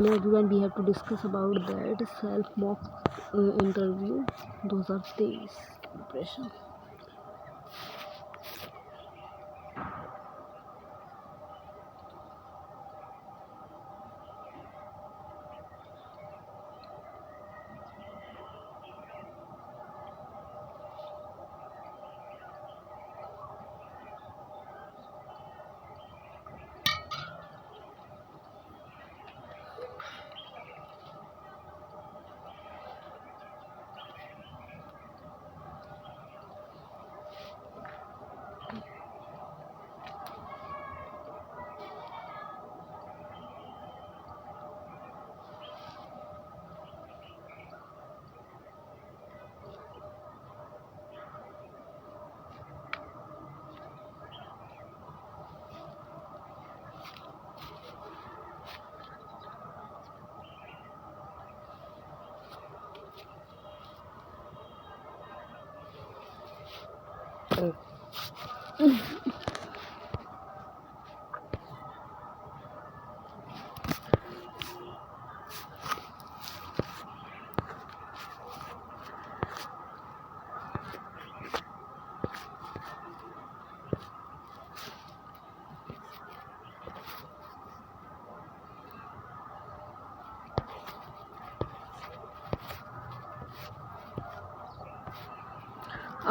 Hello everyone, we have to discuss about that self-mock interview. Those are days impression.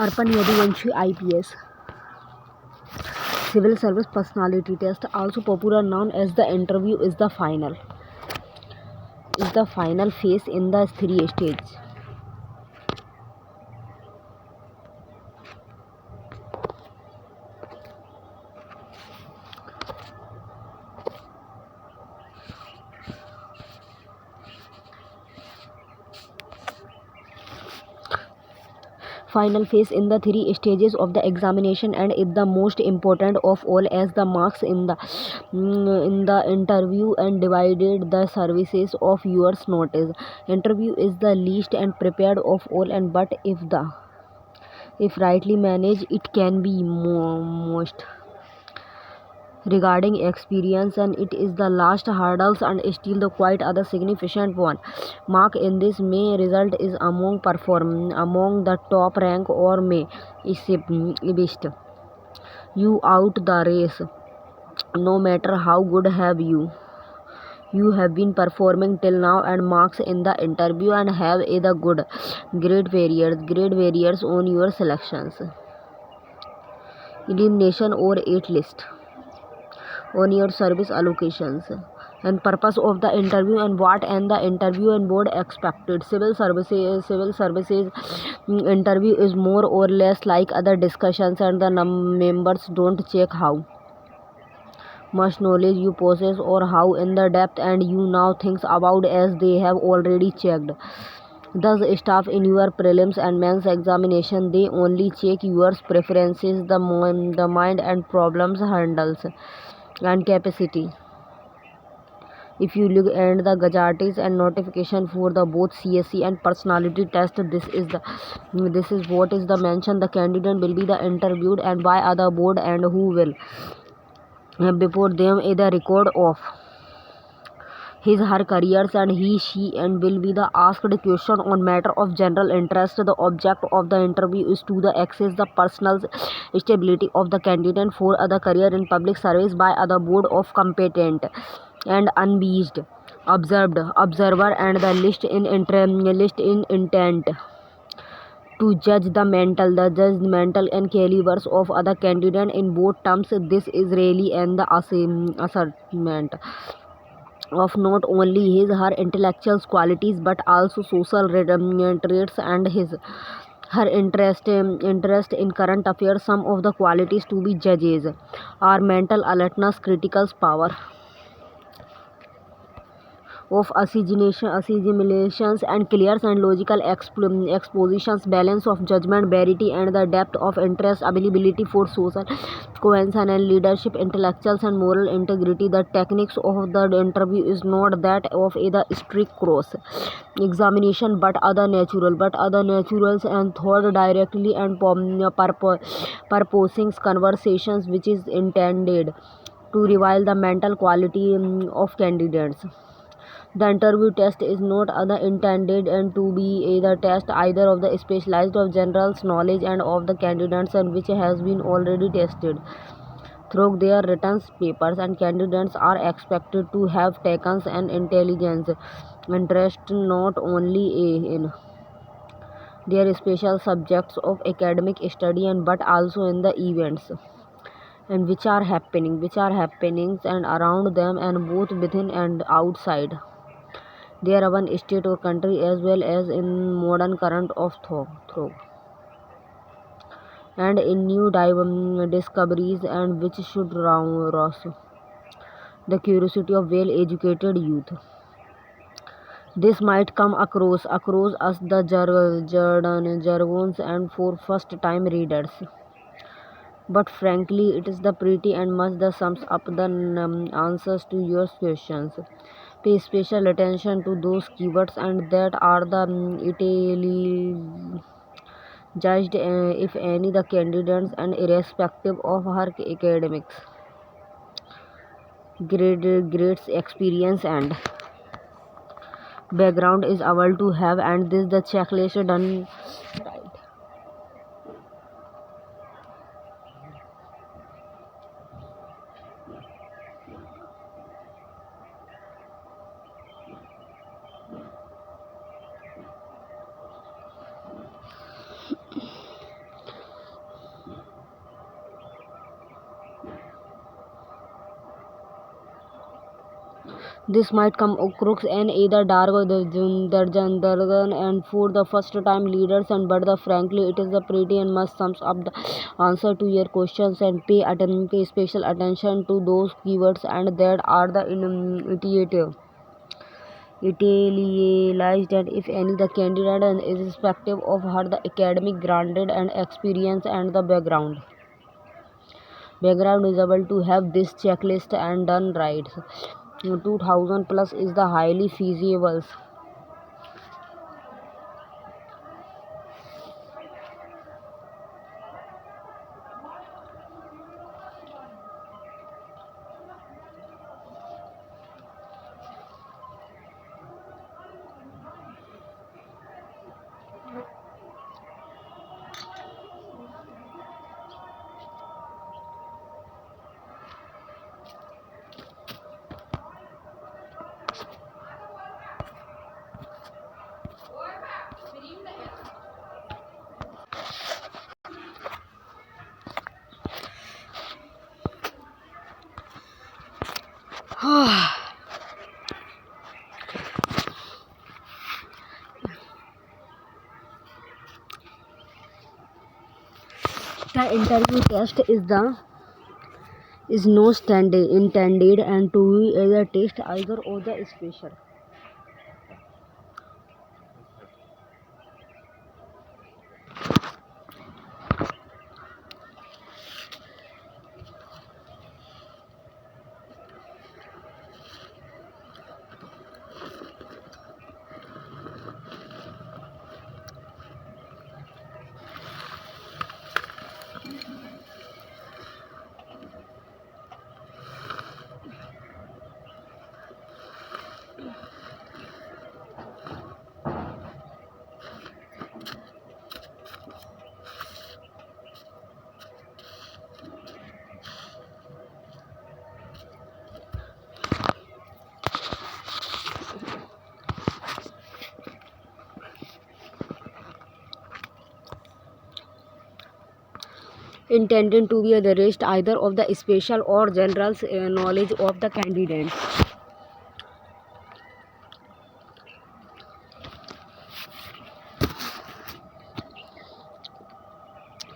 Arpan Yaduvamshi IPS Civil Service Personality Test, also popular known as the interview, is the final phase in the 3 stages. Final phase in the 3 stages of the examination, and is the most important of all, as the marks in the interview and divided the services of yours notice. Interview is the least and prepared of all, and but if rightly managed, it can be most regarding experience, and it is the last hurdles and still the quite other significant one. Mark in this may result is among the top rank, or may beast you out the race, no matter how good have you have been performing till now. And marks in the interview and have either good grade variers on your selections, elimination or 8 list on your service allocations, and purpose of the interview, and what and the interview and board expected. Civil services interview is more or less like other discussions, and the members don't check how much knowledge you possess or how in the depth and you now thinks about, as they have already checked the stuff in your prelims and mains examination. They only check your preferences, the mind and problems handles and capacity. If you look at the gazettes and notification for the both CSC and personality test, this is what is the mention. The candidate will be the interviewed and by other board, and who will before them the record of his her careers, and she and will be the asked question on matter of general interest. The object of the interview is to the access the personal stability of the candidate for other career in public service by other board of competent and unbiased observer, and the list in intent to judge the mental and calibers of other candidate in both terms. This is really and the assessment of not only his her intellectual qualities, but also social traits and her interest in current affairs. Some of the qualities to be judges are mental alertness, critical power of assimilations and clear and logical expositions, balance of judgment, variety and the depth of interest, availability for social cohesion and leadership, intellectuals and moral integrity. The techniques of the interview is not that of either strict cross examination, but other naturals and thought directly and purposing conversations, which is intended to reveal the mental quality of candidates. The interview test is not intended to be the test either of the specialized of general knowledge and of the candidates and which has been already tested through their written papers, and candidates are expected to have taken an intelligence interest not only in their special subjects of academic study and but also in the events and which are happenings and around them and both within and outside their own state or country as well as in modern current of thought and in new discoveries and which should rouse the curiosity of well-educated youth. This might come across as the jargons and for first-time readers. But frankly, it is the pretty and much the sums up the answers to your questions. Pay special attention to those keywords and that are the italicized, if any, the candidates and irrespective of her academics, grades, experience, and background is able to have, and this the checklist done right. This might come across an either dark or the jargon and for the first time leaders and but the frankly it is the pretty and must sums up the answer to your questions and pay special attention to those keywords and that are the initiative italicized and if any the candidate and irrespective of her the academic granted and experience and the background is able to have this checklist and done right. 2000 plus is the highly feasible. The interview test is no standard intended and to be as a test either or the special. Intended to be the rest either of the special or general knowledge of the candidate.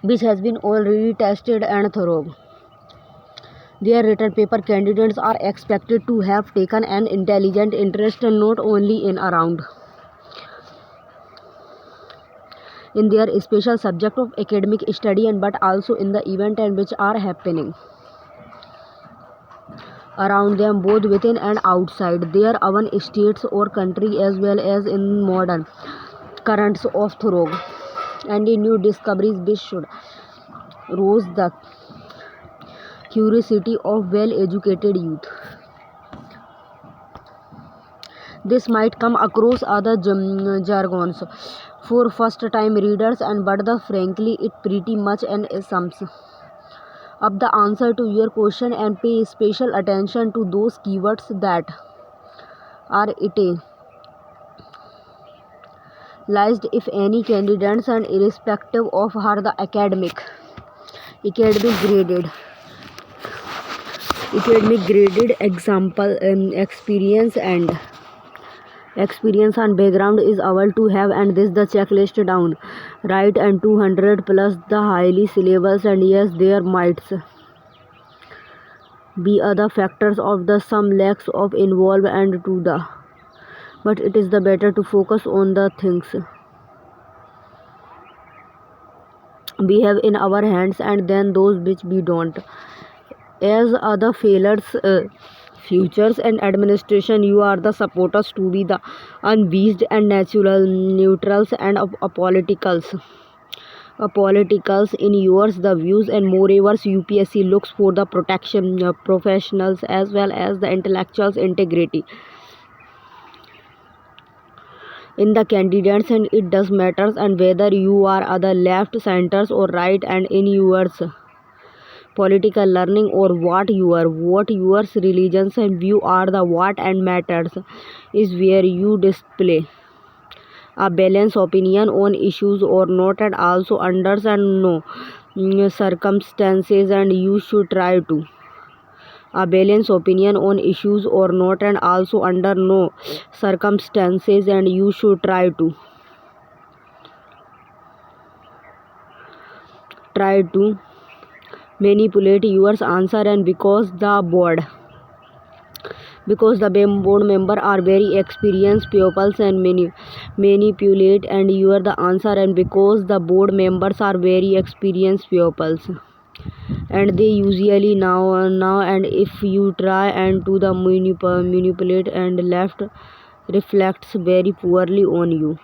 Which has been already tested and thorough. Their written paper candidates are expected to have taken an intelligent interest not only in around in their special subject of academic study and but also in the event and which are happening around them both within and outside their own states or country as well as in modern currents of thought and in new discoveries which should rouse the curiosity of well-educated youth. This might come across other jargons for first-time readers, but frankly, it pretty much an sums up the answer to your question, and pay special attention to those keywords that are italicized, if any. Candidates, and irrespective of her the academic graded example, experience and background is able to have, and this the checklist down right, and 200 plus the highly syllables. And yes, there might be other factors of the some lacks of involved, and to the but it is the better to focus on the things we have in our hands, and then those which we don't. As other failures, futures and administration, you are the supporters to be the unbiased and natural neutrals and politicals in yours the views. And moreover, UPSC looks for the protection professionals as well as the intellectuals integrity in the candidates, and it does matters and whether you are other left, centers or right, and in yours political learning or what yours religions and view are the what and matters is where you display a balanced opinion on issues or not, and also understand no circumstances, and you should try to a balanced opinion on issues or not, and also under no circumstances, and you should try to manipulate your answer, and because the board member are very experienced pupils and manipulate and you are the answer, and because the board members are very experienced pupils and they usually now and if you try and to the manipulate and left reflects very poorly on you,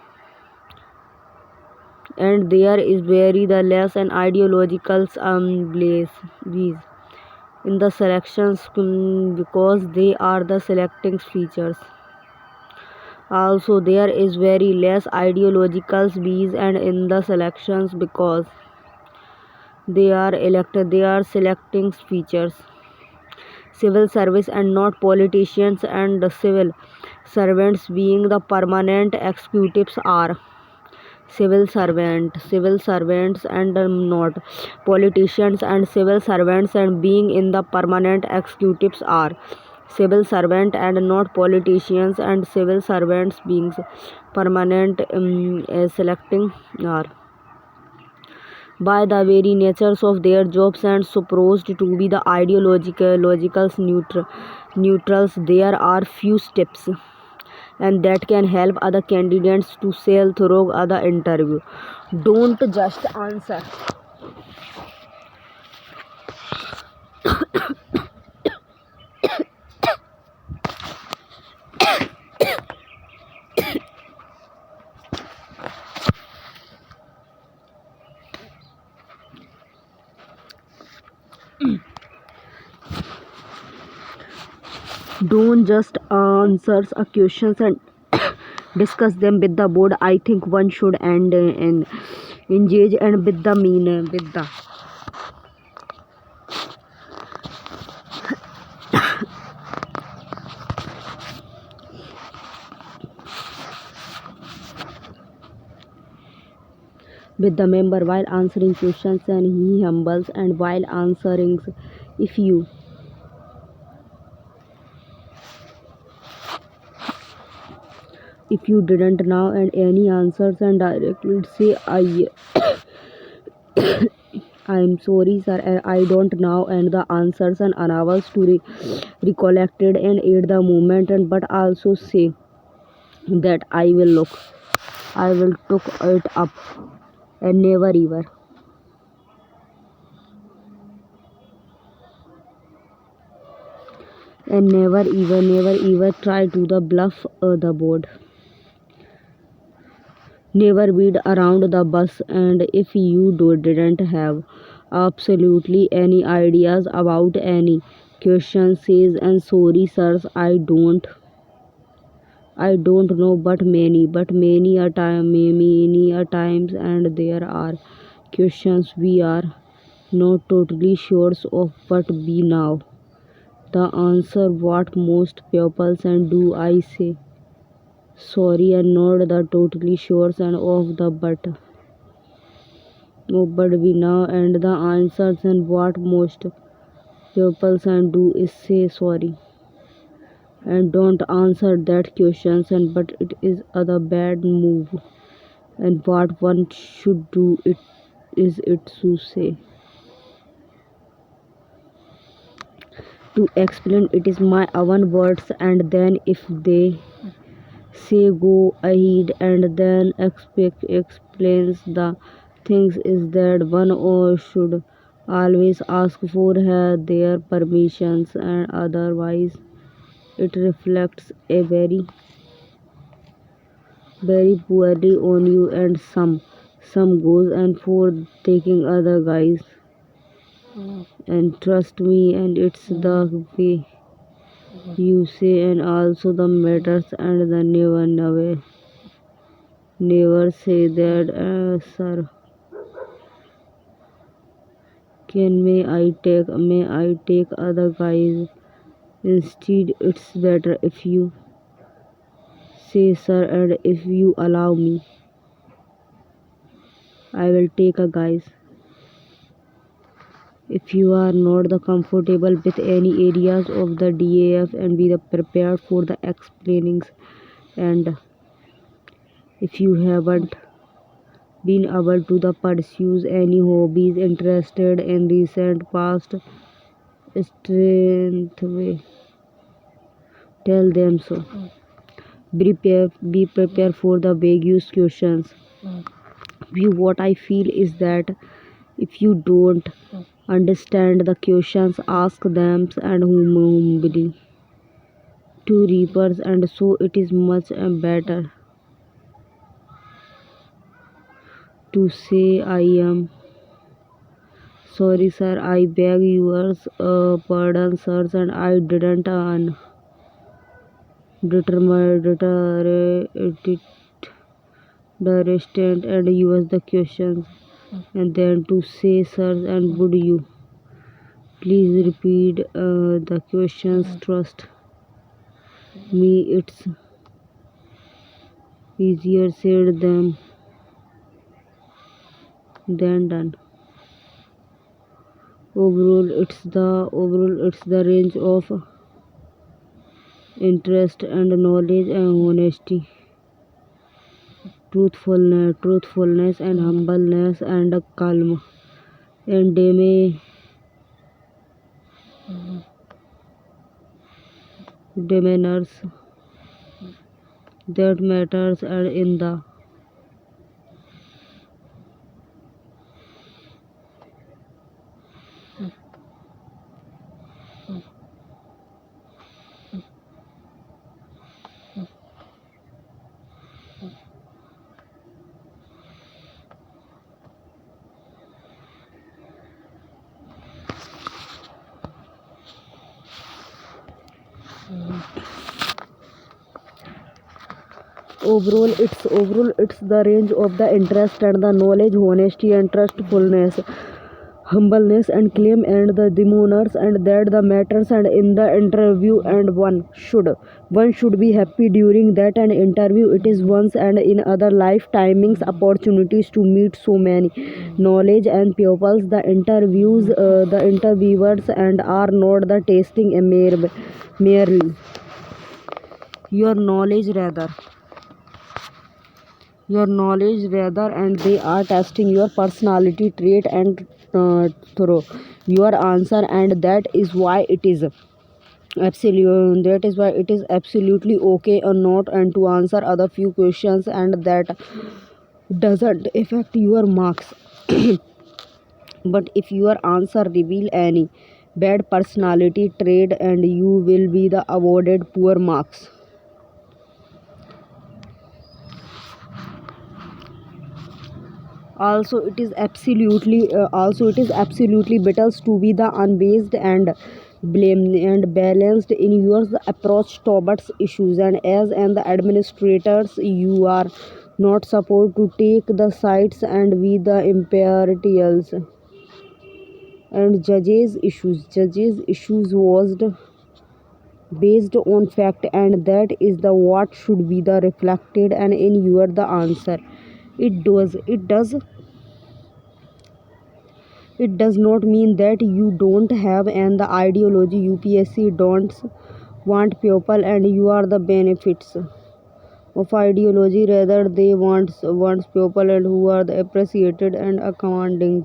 and there is very the less and ideological blaze in the selections because they are the selecting features. Also there is very less ideological bees and in the selections because they are selecting features. Civil service and not politicians, and the civil servants being the permanent executives are civil servants and not politicians, and civil servants and being in the permanent executives are civil servant and not politicians, and civil servants being permanent selecting are by the very natures of their jobs and supposed to be the ideological neutrals. There are few steps and that can help other candidates to sail through other interview. Don't just answer don't just answer a questions and discuss them with the board. I think one should and engage and with the with the member while answering questions, and he humbles and while answering. If you didn't know and any answers and directly say I'm sorry sir, and I don't know and the answers and unable to recollected and at the moment, and but also say that I will took it up and never ever try to the bluff the board. Never beat around the bus, and if you didn't have absolutely any ideas about any question, says and sorry sirs, I don't know, but many a times, and there are questions we are not totally sure of, but we now the answer what most pupils and do I say sorry and not the totally sure and of the but. No, but we now and the answers and what most pupils and do is say sorry and don't answer that questions and but it is other bad move and what one should do it is it to say to explain it is my own words and then if they say go ahead and then explains the things is that one or should always ask for their permissions and otherwise it reflects a very poorly on you and some goes and for taking other guys and trust me and it's the way you say and also the matters and the never say that sir can may I take other guys instead it's better if you say sir and if you allow me I will take a guys. If you are not the comfortable with any areas of the DAF and be the prepared for the explainings and if you haven't been able to the pursue any hobbies interested in recent past strength way tell them so be prepared for the vague questions what I feel is that if you don't understand the questions ask them and humbly to reapers and so it is much better to say I am sorry sir I beg yours pardon sirs and I didn't the restaurant and use the questions and then to say sir and would you please repeat the questions trust me it's easier said than done overall it's the range of interest and knowledge and honesty truthfulness and humbleness and calm and demeanors that matters are in the overall it's the range of the interest and the knowledge honesty and trustfulness humbleness and claim and the demeanors and that the matters and in the interview and one should be happy during that an interview it is once and in other life timings opportunities to meet so many knowledge and pupils the interviewers and are not the tasting a merely your knowledge rather and they are testing your personality trait and through your answer and that is why it is absolutely okay or not and to answer other few questions and that doesn't affect your marks but if your answer reveal any bad personality trait and you will be the awarded poor marks. Also it is absolutely better to be the unbiased and blame and balanced in your approach towards issues, and as and the administrators you are not supposed to take the sides and be the impartials. And judges issues was based on fact, and that is the what should be the reflected and in your the answer. It does not mean that you don't have and the ideology. UPSC don't want people and you are the benefits of ideology, rather they wants people and who are the appreciated and accommodating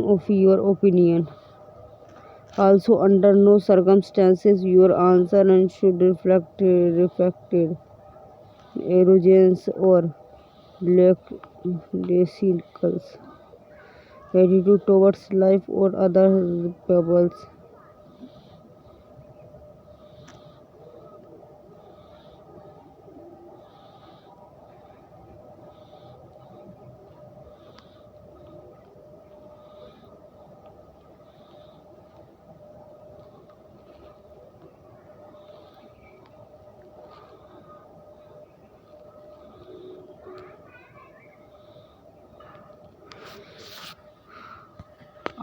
of your opinion. Also, under no circumstances your answer and should reflected arrogance or lackadaisical attitude towards life or other peoples.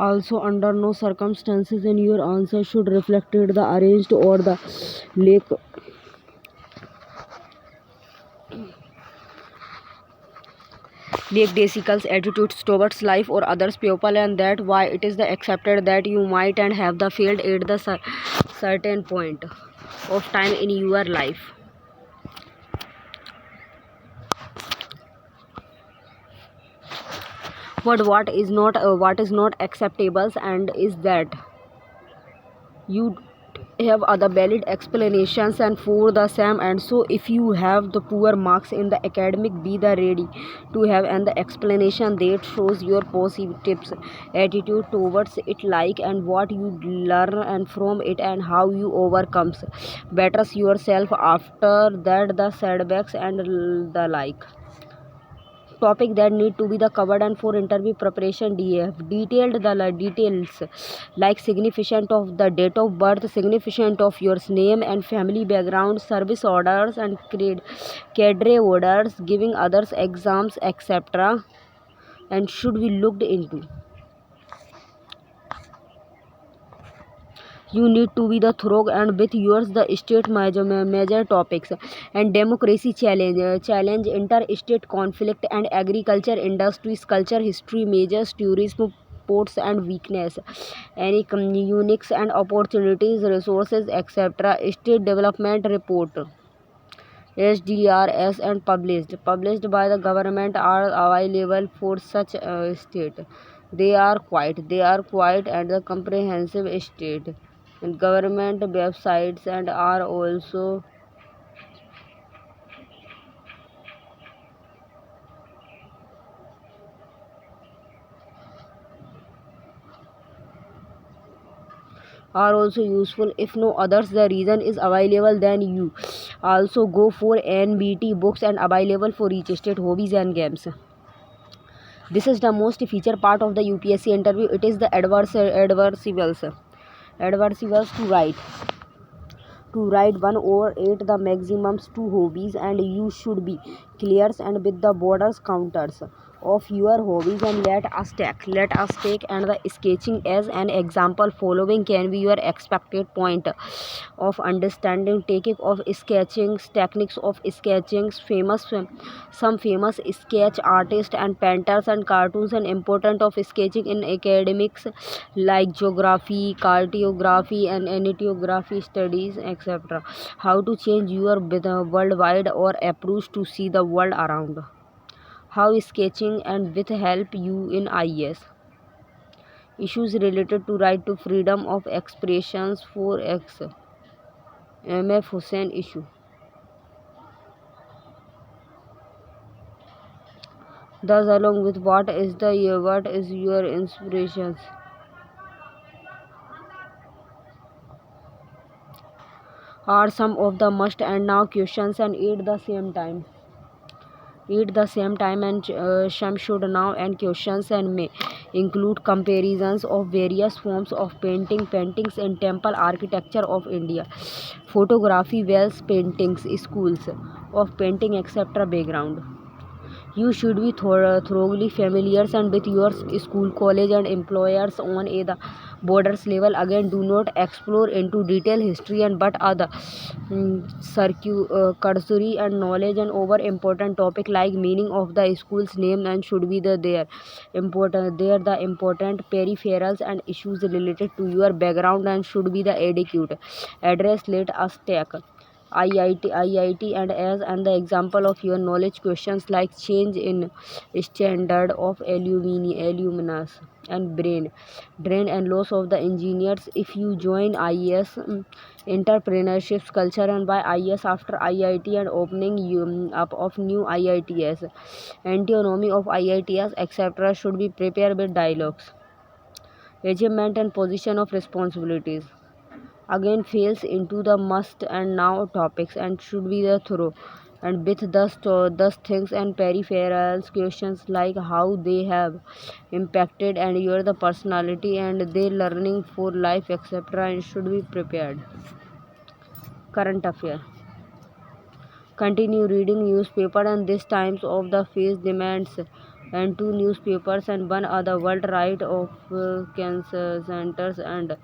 Also, under no circumstances in your answer should reflected the arranged or the lack lackadaisical attitudes towards life or others people, and that why it is the accepted that you might and have the failed at the certain point of time in your life. But what is not acceptable and is that you have other valid explanations and for the same, and so if you have the poor marks in the academic, be the ready to have and the explanation that shows your positive attitude towards it, like and what you learn and from it and how you overcomes betters yourself after that the setbacks and the like. Topic that need to be the covered and for interview preparation. DF detailed the details like significant of the date of birth, significant of your name and family background, service orders and cadre orders, giving others exams, etc., and should be looked into. You need to be the thorough and with yours the state major topics and democracy challenge interstate conflict and agriculture industries, culture, history, majors, tourism, ports and weakness, any uniques and opportunities, resources, etc. State development report, SDRS, and published by the government are available for such state. They are quite and the comprehensive state and government websites and are also useful. If no others the reason is available, then you also go for NBT books and available for each state. Hobbies and games. This is the most feature part of the UPSC interview. It is the adversibles to write 1/8 the maximums two hobbies, and you should be clear and with the borders counters of your hobbies. And let us take and the sketching as an example. Following can be your expected point of understanding taking of sketching, techniques of sketching, some famous sketch artists and painters and cartoons, and important of sketching in academics like geography, cartography and ethnography studies, etc. How to change your worldwide or approach to see the world around. How sketching and with help you in IAS. Issues related to right to freedom of expressions for MF Hussain issue. Thus, along with what is your inspirations, are some of the must and now questions and at the same time. at the same time, and some should now end questions and may include comparisons of various forms of paintings in temple architecture of India, photography, wells, paintings, schools of painting, etc. background. You should be thoroughly familiar and with your school, college, and employers on the borders level. Again, do not explore into detail history and but other cursory and knowledge and over important topic like meaning of the school's name and should be the important peripherals and issues related to your background and should be the adequate address. Let us take IIT and as and the example of your knowledge questions like change in standard of aluminous and brain drain and loss of the engineers if you join IAS, entrepreneurship culture and by IAS after IIT and opening up of new IITs, antinomy of IITs, etc. should be prepared with dialogues, achievement and position of responsibilities. Again falls into the must and now topics and should be the thorough and with thus things and peripherals questions like how they have impacted and your the personality and their learning for life, etc. and should be prepared. Current affair. Continue reading newspaper and this times of the face demands and two newspapers and one other world right of cancer centers and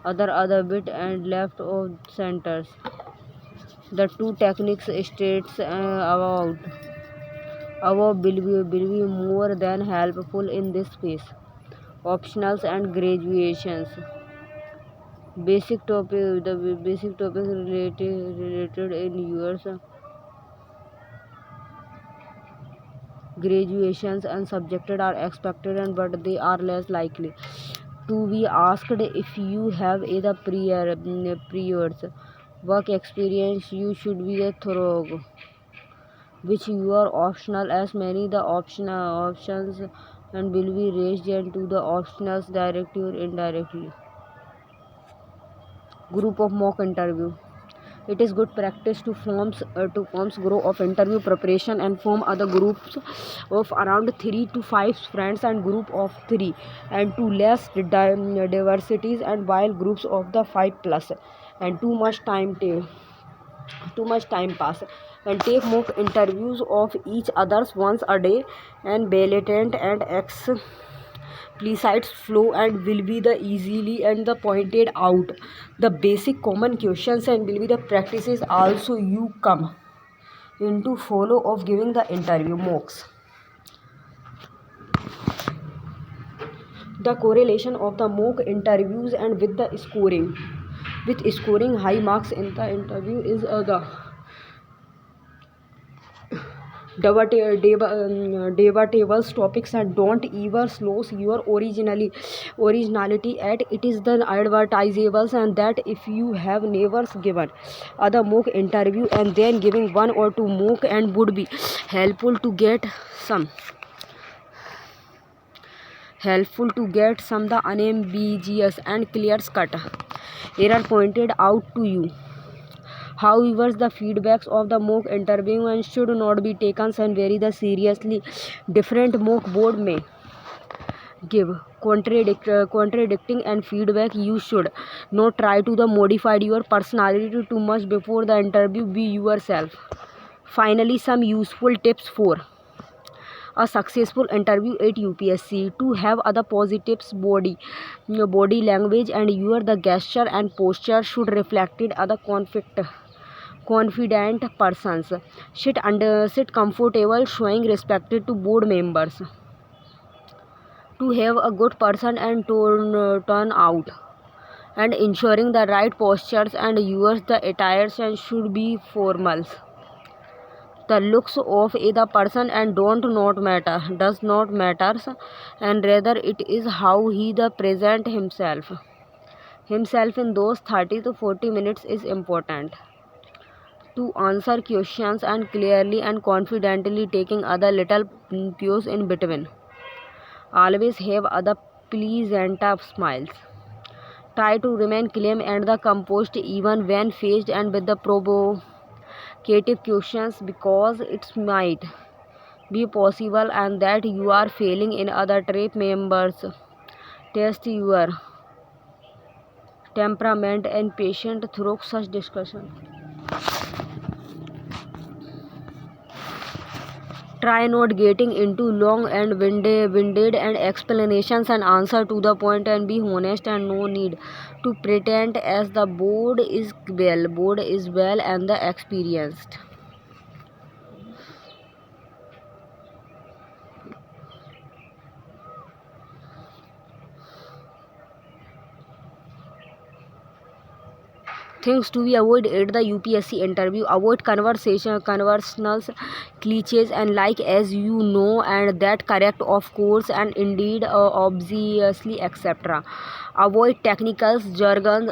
other bit and left of centers. The two techniques states above will be more than helpful in this space. Optionals and graduations. Basic topics related in yours. Graduations and subjected are expected and but they are less likely to be asked if you have either priors work experience. You should be a thorough which you are optional as many the options and will be raised into the optionals directly or indirectly. Group of mock interview. It is good practice to forms grow of interview preparation and form other groups of around 3 to 5 friends and group of 3 and to less diversities and while groups of the 5 plus and too much time pass and take mock interviews of each others once a day and blatant and explicit flow and will be the easily and the pointed out the basic common questions and will be the practices also you come into follow of giving the interview mocks. The correlation of the mock interviews and with the scoring high marks in the interview is the debatable topics and don't ever lose your originality at it is the advertisables and that if you have never given other mock interview and then giving one or two mock and would be helpful to get some the unambiguous and clear cut error pointed out to you. However, the feedbacks of the mock interview and should not be taken and very seriously. Different mock board may give contradicting and feedback. You should not try to modify your personality too much before the interview. Be yourself. Finally, some useful tips for a successful interview at UPSC. To have other positives body language and the gesture and posture should reflect it other confident persons. Sit comfortable, showing respect to board members. To have a good person and turn out and ensuring the right postures and use the attires and should be formal. The looks of the person and does not matter and rather it is how he the present himself in those 30 to 40 minutes is important. To answer questions and clearly and confidently taking other little cues in between. Always have other pleasant smiles. Try to remain calm and the composed even when faced and with the provocative questions because it might be possible and that you are failing in other trip members. Test your temperament and patience through such discussion. Try not getting into long and winded and explanations and answer to the point and be honest and no need to pretend as the board is well and the experienced. Things to be avoided at the UPSC interview. Avoid conversational cliches and like as you know and that correct of course and indeed obviously etc. Avoid technicals, jargons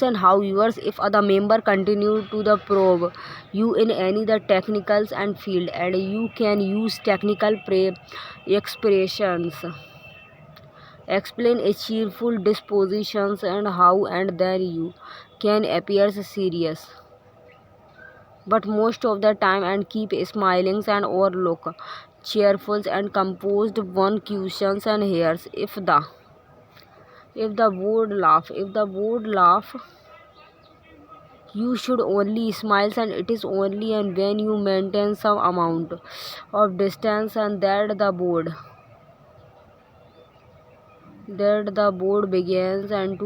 and however if other member continue to the probe you in any the technicals and field and you can use technical expressions. Explain a cheerful dispositions and how and then you can appear serious but most of the time and keep smiling and or look cheerful and composed one questions and hairs if the board laugh you should only smile and it is only and when you maintain some amount of distance and that the board begins and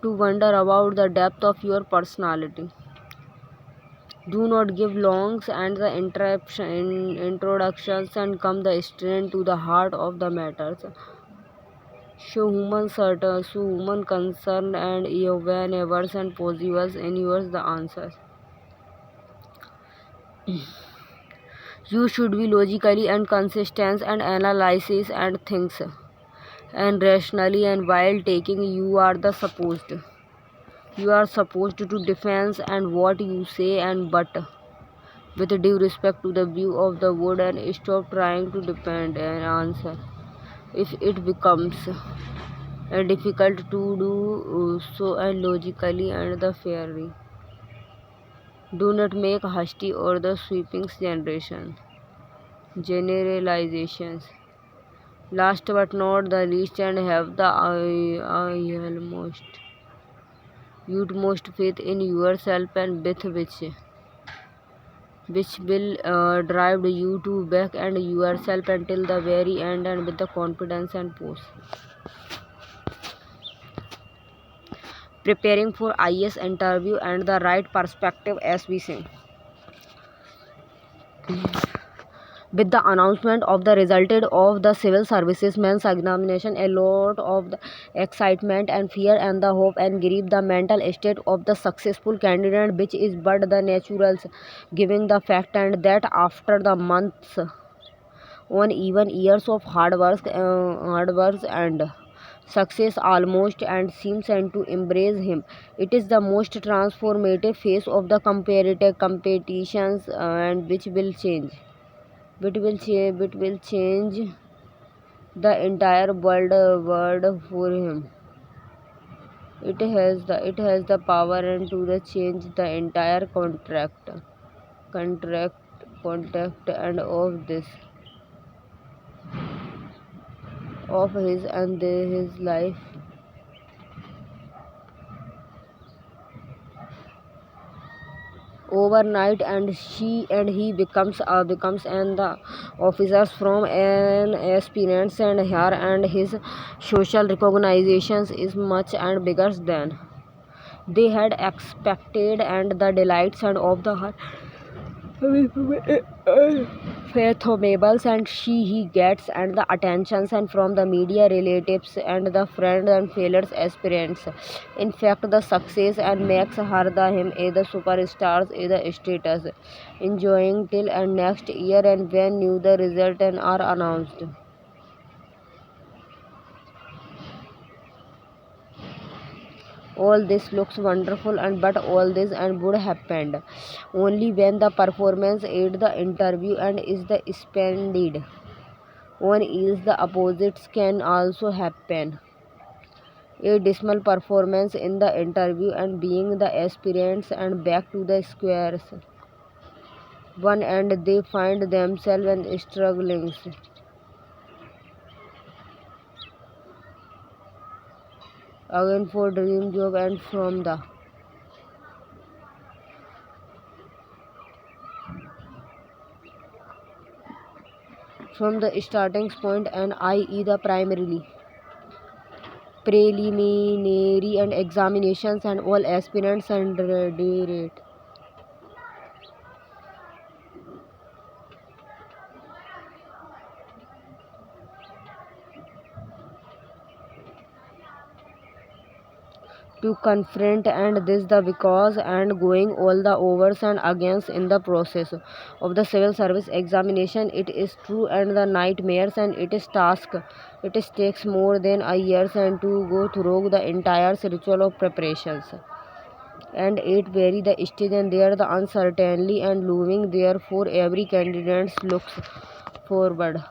to wonder about the depth of your personality. Do not give longs and the introductions and come the straight to the heart of the matters. Show human concern and whenever and possible in yours the answers. You should be logically and consistent and analysis and things and rationally and while taking you are supposed to defend and what you say and but with due respect to the view of the word and stop trying to depend an answer if it becomes difficult to do so and logically and the fairly. Do not make hasty or the sweeping generalizations. Last but not the least and have the utmost faith in yourself and with which will drive you to back and yourself until the very end and with the confidence and pose. Preparing for IAS interview and the right perspective as we say. With the announcement of the result of the civil services men's examination, a lot of the excitement and fear and the hope and grief, the mental state of the successful candidate, which is but the naturals, giving the fact and that after the months on even years of hard work and success almost and seems and to embrace him. It is the most transformative phase of the comparative competitions and which will change the entire world for him. It has the power and to the change the entire contract contact and of his and his life overnight and he becomes and the officers from an aspirants and here and his social recognitions is much and bigger than they had expected and the delights and of the fathomable and he gets and the attentions and from the media relatives and the friends and failures aspirants. In fact the success and makes her the him a the superstars a the status enjoying till and next year and when new the result and are announced. All this looks wonderful and but all this and would happened only when the performance at the interview and is the splendid. On is the opposites can also happen. A dismal performance in the interview and being the aspirants and back to the squares. one and they find themselves and struggling again for dream job and from the starting point and i.e. the primarily preliminary and examinations and all aspirants and rate to confront and this the because and going all the overs and against in the process of the civil service examination. It is true and the nightmares and it is task. It is takes more than a years and to go through the entire ritual of preparations and it vary the stage and there the uncertainty and looming therefore every candidate looks forward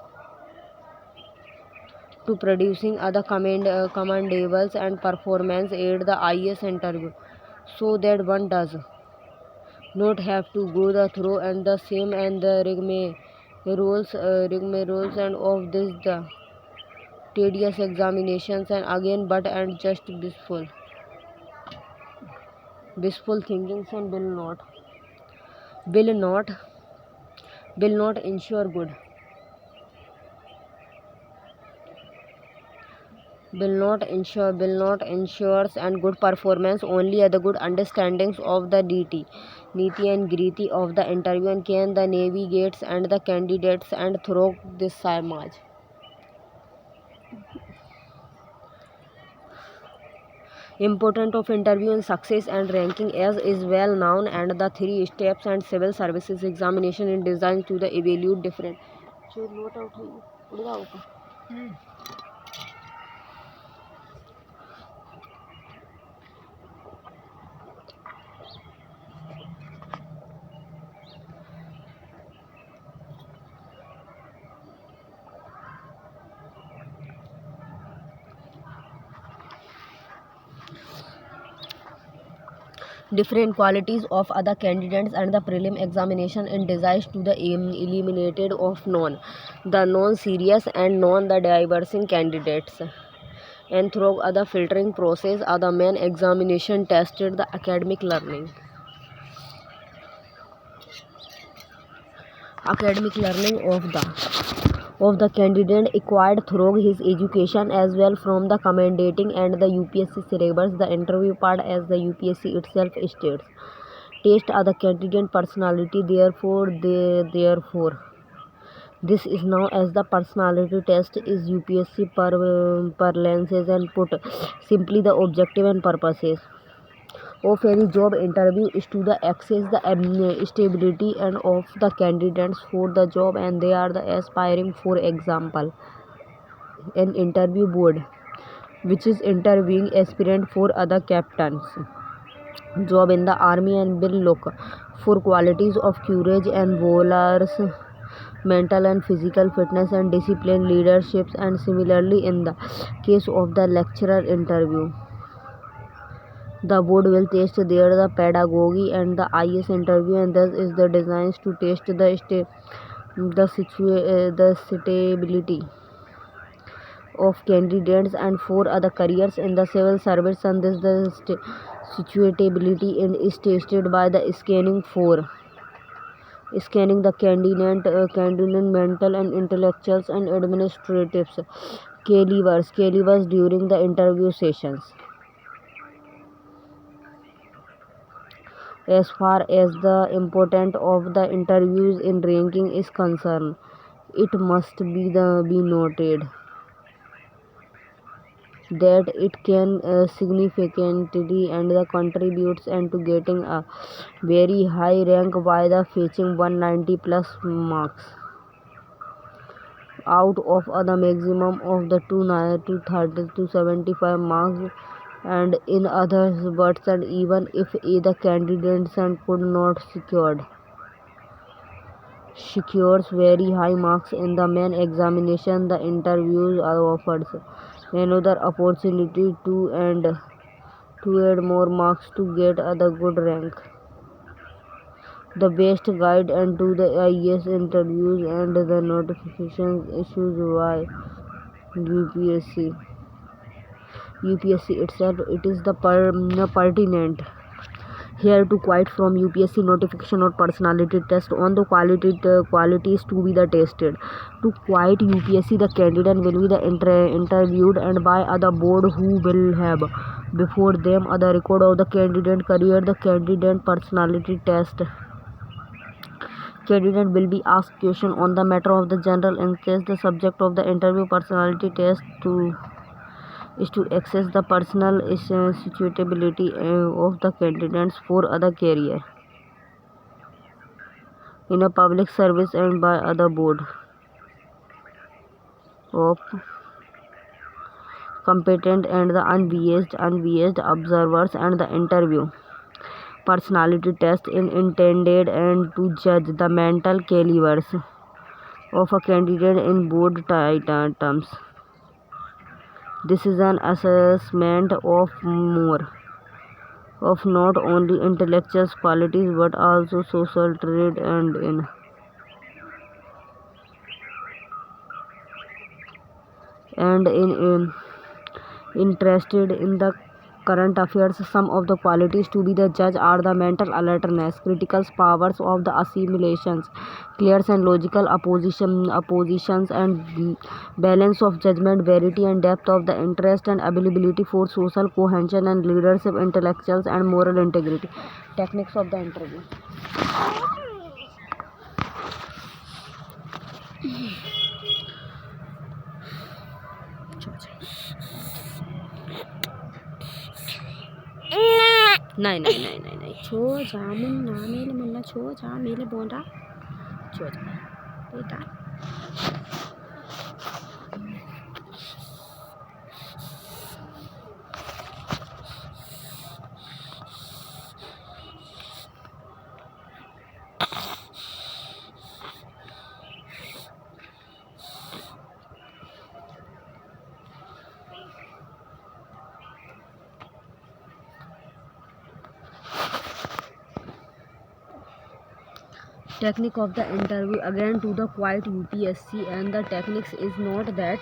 to producing other commendables and performance aid the IAS interview so that one does not have to go the through and the same and the rigmaroles and of this the tedious examinations and again but and just blissful thinkings and will not will not ensure good will not ensures and good performance only the good understandings of the niti and gritty of the interview and can the navigates and the candidates and through this samaj important of interview and success and ranking as is well known and the three steps and civil services examination is designed to the evaluate different different qualities of other candidates and the prelim examination in desires to the eliminated of non serious and non the diversing candidates and through other filtering process other main examination tested the academic learning of the candidate acquired through his education as well from the commendating and the UPSC syllabus. The interview part, as the UPSC itself states, test are the candidate personality. Therefore, this is now as the personality test is UPSC per lenses and put simply the objective and purposes of any job interview is to the access the stability and of the candidates for the job and they are the aspiring. For example, an interview board which is interviewing aspirant for other captains job in the army and will look for qualities of courage and valors, mental and physical fitness and discipline, leaderships. And similarly in the case of the lecturer interview, the board will test there the pedagogy and the IS interview and thus is the designs to test the suitability of candidates and for other careers in the civil service and this the suitability is tested by the scanning the candidate mental and intellectuals and administrative calibers during the interview sessions. As far as the importance of the interviews in ranking is concerned, it must be noted that it can significantly and the contributes and to getting a very high rank by the fetching 190 plus marks out of the maximum of the 230 to 75 marks. And in other words, and even if either candidates and could not secures very high marks in the main examination, the interviews are offered another opportunity to add more marks to get a good rank. the best guide and to the IAS interviews and the notifications issued by UPSC. UPSC itself, it is the pertinent here to quote from UPSC notification or personality test on the qualities to be the tested. To quote UPSC, the candidate will be the interviewed and by other board who will have before them other record of the candidate career, the candidate personality test. Candidate will be asked question on the matter of the general interest. The subject of the interview personality test is to assess the personal suitability of the candidates for other career in a public service and by other board of competent and the unbiased observers, and the interview personality test is intended and to judge the mental calibers of a candidate in board terms. This is an assessment of not only intellectual qualities but also social trait and interested in the current affairs. Some of the qualities to be the judge are the mental alertness, critical powers of the assimilations, clear and logical oppositions and balance of judgment, variety and depth of the interest and availability for social cohesion and leadership, intellectuals and moral integrity. Techniques of the interview. नहीं छो जामुन ना मेले मुन्ना छो जा मेले बोंडा छो जा बेटा. Technique of the interview, again to the quiet UPSC, and the techniques is not that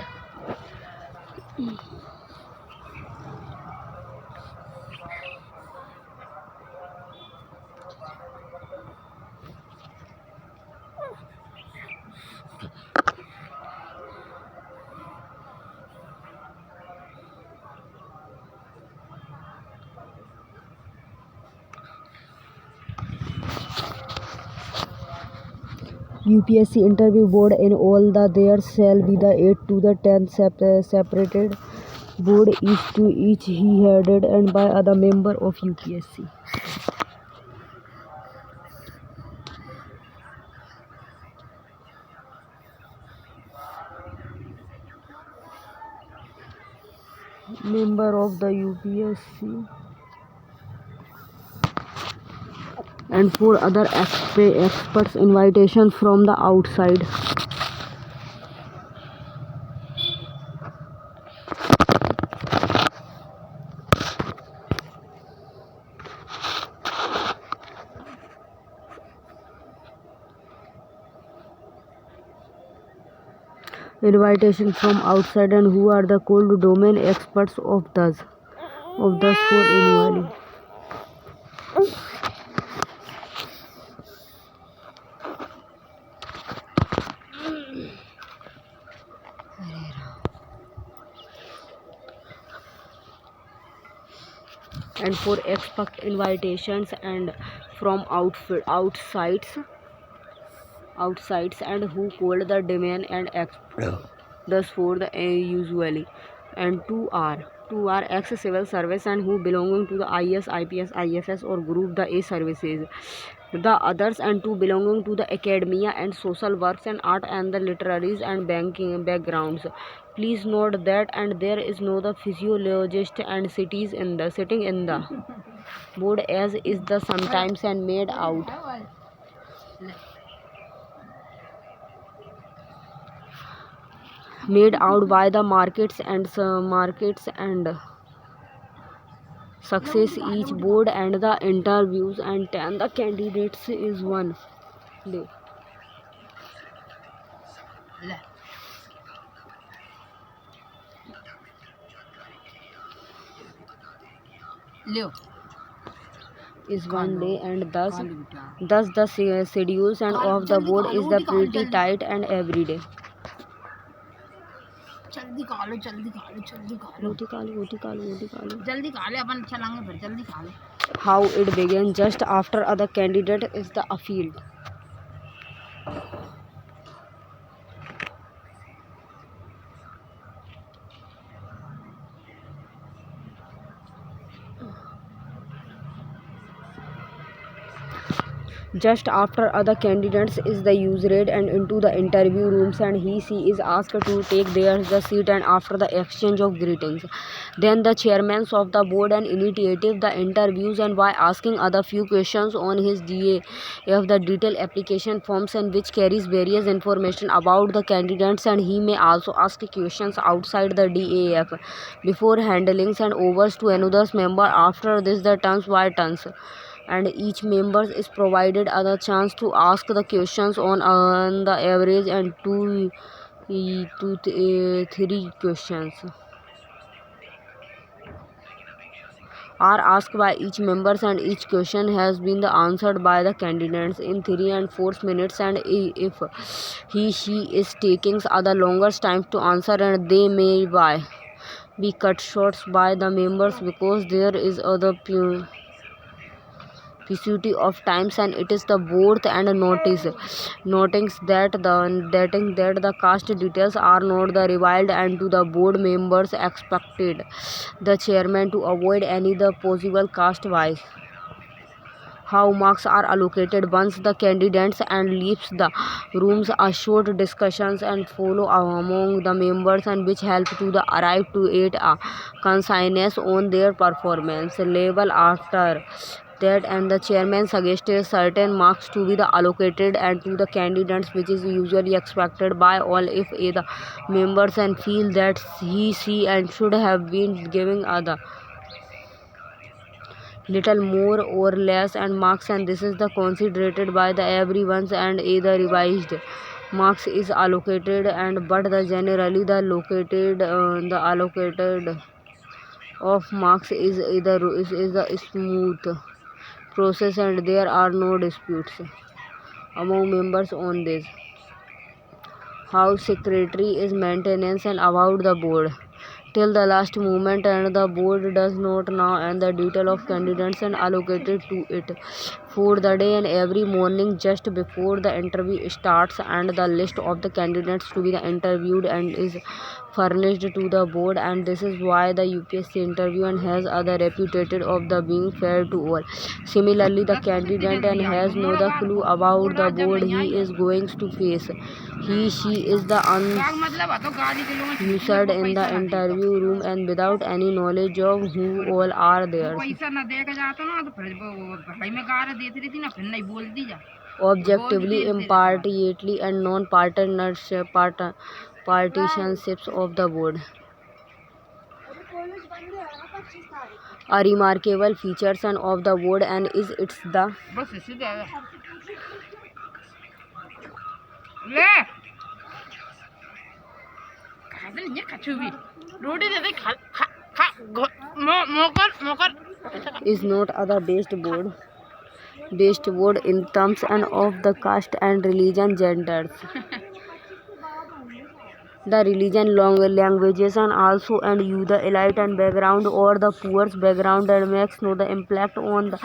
UPSC interview board in all the there shall be the 8 to the 10 separated board, each to each he headed and by other member of UPSC. Member of the UPSC and 4 other experts invitation from the outside. Invitation from outside, and who are the called domain experts of thus for annually. And for expert invitations and from outsides and who called the domain and thus for the usually. And two are ex civil service and who belonging to the IAS, IPS, IFS or group the A services. The others and two belonging to the academia and social works and art and the literaries and banking backgrounds. Please note that and there is no the physiologist and sitting in the board as is the sometimes and made out by the markets and success each board and the interviews and 10 the candidates is one day. Is one day and thus the schedules and of the board is the pretty tight and every day. जल्दी खा लो जल्दी खा लो जल्दी खा लो रोटी खा लो रोटी खा लो रोटी खा लो जल्दी खा ले अपन चलाएंगे फिर जल्दी खा ले. How it began just after other candidate is the field. Just after other candidates is the user read and into the interview rooms and she is asked to take the seat and after the exchange of greetings. Then the chairman of the board and initiative the interviews and by asking other few questions on his DAF the detailed application forms and which carries various information about the candidates and he may also ask questions outside the DAF before handling and overs to another member. After this the turns by turns and each member is provided a chance to ask the questions on the average and two to three questions are asked by each members and each question has been answered by the candidates in 3 and 4 minutes and if she is taking other longer time to answer and they may be cut short by the members because there is other paucity of times and it is the board and noting that the cast details are not the revealed and to the board members expected the chairman to avoid any the possible cast wise. How marks are allocated once the candidates and leaves the rooms. A short discussions and follow among the members and which help to the arrive to it a consensus on their performance level. After that and the chairman suggested certain marks to be the allocated and to the candidates which is usually expected by all if the members and feel that she and should have been giving other little more or less and marks and this is the considered by the everyone's and either revised marks is allocated and but the generally the the allocated of marks is a smooth process and there are no disputes among members on this. How secretary is maintenance and about the board till the last moment and the board does not know and the detail of candidates and allocated to it for the day and every morning just before the interview starts and the list of the candidates to be the interviewed and is furnished to the board and this is why the UPSC interview and has other reputed of the being fair to all. Similarly the candidate and has no the clue about the board he is going to face. She is the used in the interview room and without any knowledge of who all are there. Objectively, impartially and non-partishanships of the board. A remarkable features and of the board and is it's the is not other based board in terms and of the caste and religion genders. The religion languages and also and you the elite and background or the poor's background and makes no the impact on the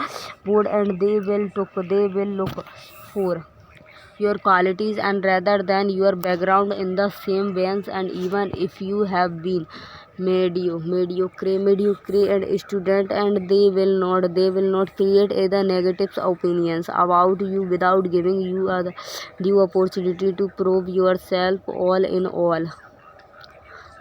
board and they will look for your qualities and rather than your background in the same veins and even if you have been mediocre and student and they will not create either negative opinions about you without giving you a due opportunity to prove yourself. All in all,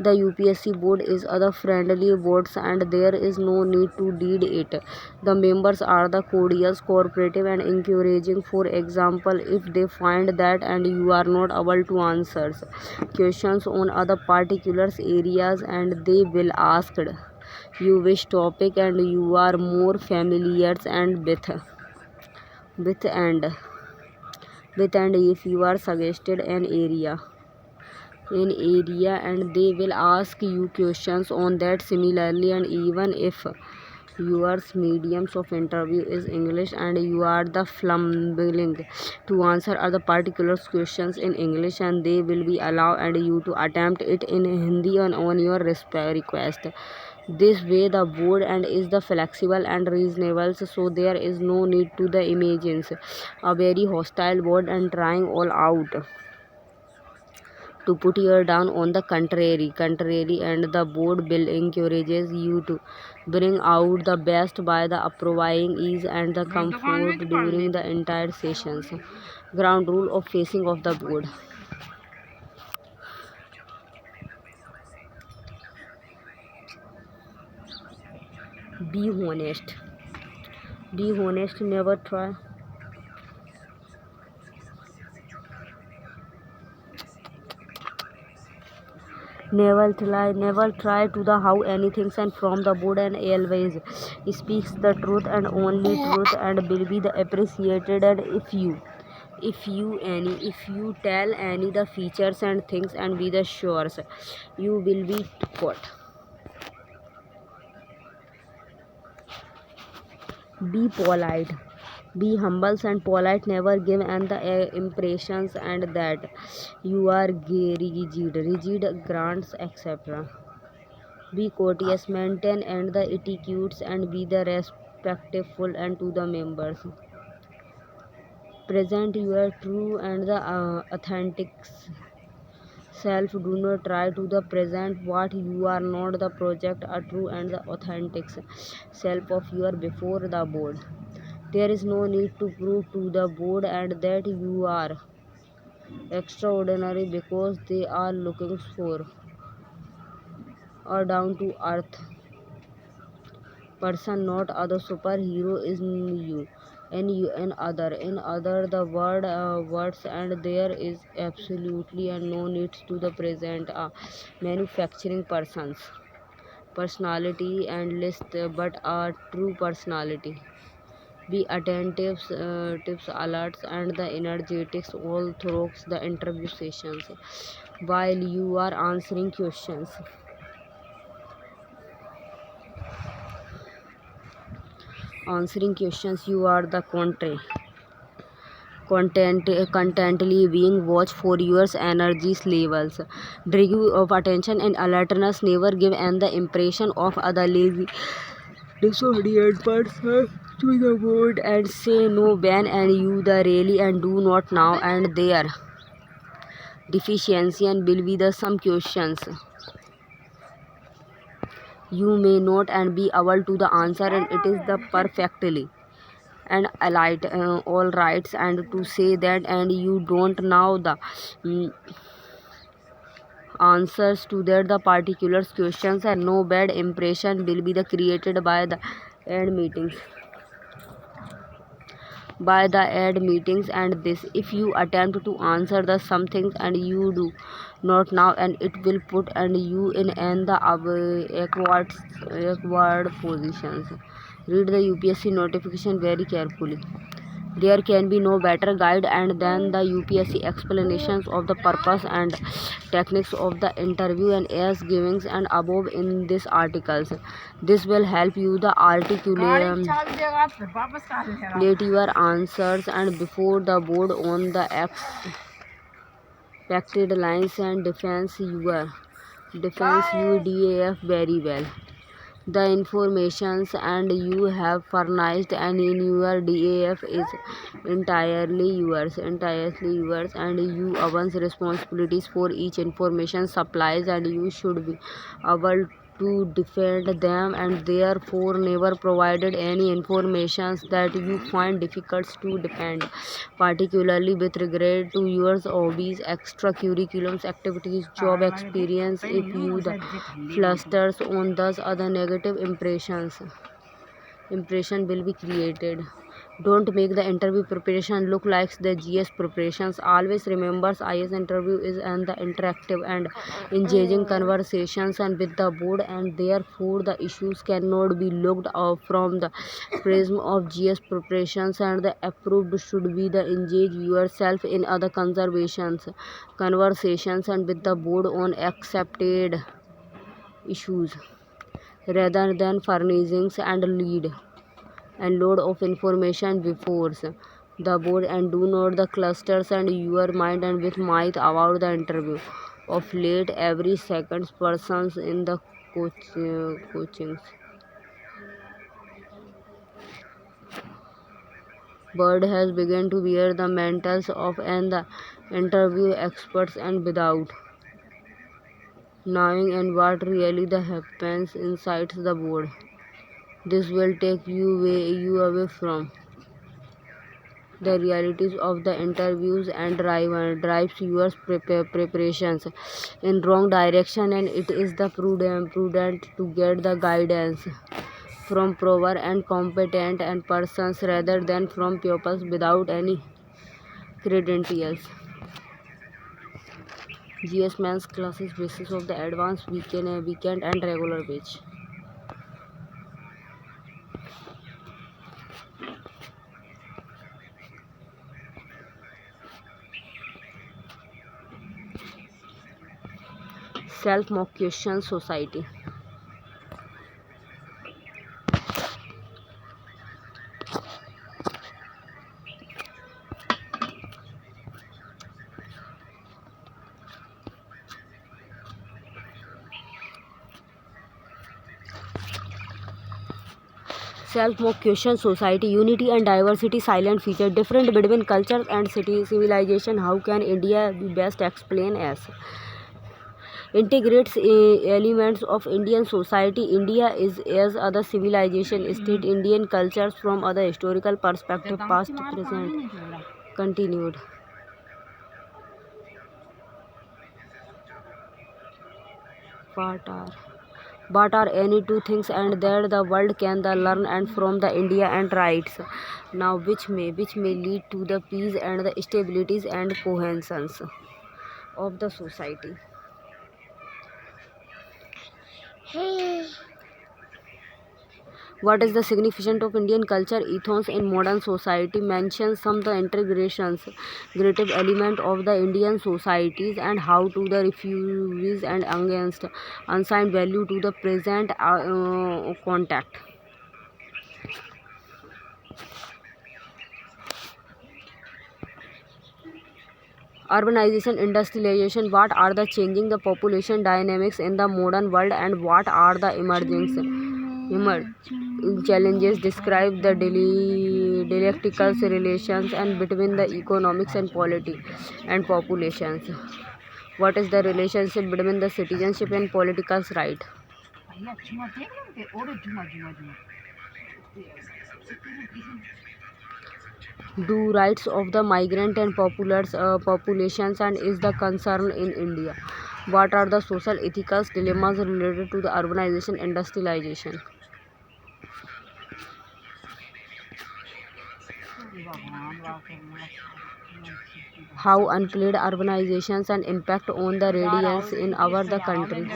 the UPSC board is other friendly boards and there is no need to lead it. The members are the cordial, cooperative and encouraging. For example, if they find that and you are not able to answer questions on other particular areas and they will ask you wish topic and you are more familiar and with and if you are suggested an area and they will ask you questions on that similarly. And even if your mediums of interview is English and you are the fumbling to answer other particular questions in English, and they will be allow and you to attempt it in Hindi on your request. This way the board and is the flexible and reasonable, so there is no need to the imagines a very hostile board and trying all out to put your down. On the contrary, and the board bill encourages you to bring out the best by the approving ease and the comfort during the entire sessions. Ground rule of facing of the board: be honest. Never try. Never try to the how anything and from the board, and always speaks the truth and only truth and will be the appreciated. And if you tell any the features and things and be the sure you will be caught. Be polite, be humble and polite. Never give and the impressions and that you are rigid grants etc. Be courteous, maintain and the etiquettes and be the respectful and to the members. Present your true and the authentic self. Do not try to the present what you are not. The project a true and the authentic self of your before the board. There is no need to prove to the board and that you are extraordinary, because they are looking for a down to earth person, not other superhero is you. In other the words, and there is absolutely and no need to the present manufacturing personality and list, but a true personality. Be attentive, tips, alerts, and the energetics all through the interview sessions. While you are answering questions, you are the contently being watched for your energy levels. Degree of attention and alertness. Never give and the impression of other lazy disobedient person to the board and say no ban and you the really and do not now and their deficiency and will be the some questions you may not and be able to the answer, and it is the perfectly and allied all rights and to say that and you don't know the mm, answers to that the particular questions, and no bad impression will be the created by the end meetings and this. If you attempt to answer the some things and you do not know, and it will put and you in the awkward positions. Read the UPSC notification very carefully. There can be no better guide and than the UPSC explanations of the purpose and techniques of the interview and as givings and above in this articles. This will help you the articulate your answers and before the board on the expected lines and defense your DAF very well. The informations and you have furnished and in your DAF is entirely yours, and you owns responsibilities for each information supplies, and you should be able to defend them, and therefore never provided any information that you find difficult to defend, particularly with regard to your hobbies, extracurriculums activities, job experience. If you the flusters on those other negative impression will be created Don't make the interview preparation look like the GS preparations. Always remember IAS interview is an the interactive and engaging conversations and with the board, and therefore the issues cannot be looked up from the prism of GS preparations, and the approved should be the engage yourself in other conversations and with the board on accepted issues rather than furnishings and lead and load of information before the board, and do not the clusters and your mind and with might about the interview of late every second persons in the coachings. Bird has begun to wear the mantles of and the interview experts, and without knowing and what really the happens inside the board. This will take you away from the realities of the interviews and drives your preparations in wrong direction, and it is the prudent to get the guidance from proper and competent and persons rather than from pupils without any credentials. GS Men's classes basis of the advanced weekend and regular batch. Self-motivation society. Self-motivation society, unity and diversity, silent feature, different between cultures and civilization. How can India be best explained as? Integrates elements of Indian society. India is as other civilization, state Indian cultures from other historical perspective, past, present, continued. What are any two things and that the world can the learn and from the India and rights now which may lead to the peace and the stabilities and cohesion of the society. What is the significance of Indian culture ethos in modern society? Mention some the integrations, creative element of the Indian societies and how to the refugees and against unsigned value to the present contact. Urbanization, industrialization, what are the changing the population dynamics in the modern world, and what are the challenges? Describe the dialectical relations and between the economics and polity and populations. What is the relationship between the citizenship and political right? Do rights of the migrant and populations and is the concern in India? What are the social ethical dilemmas related to the urbanization, industrialization? How unplayed urbanizations and impact on the radiance in our the country.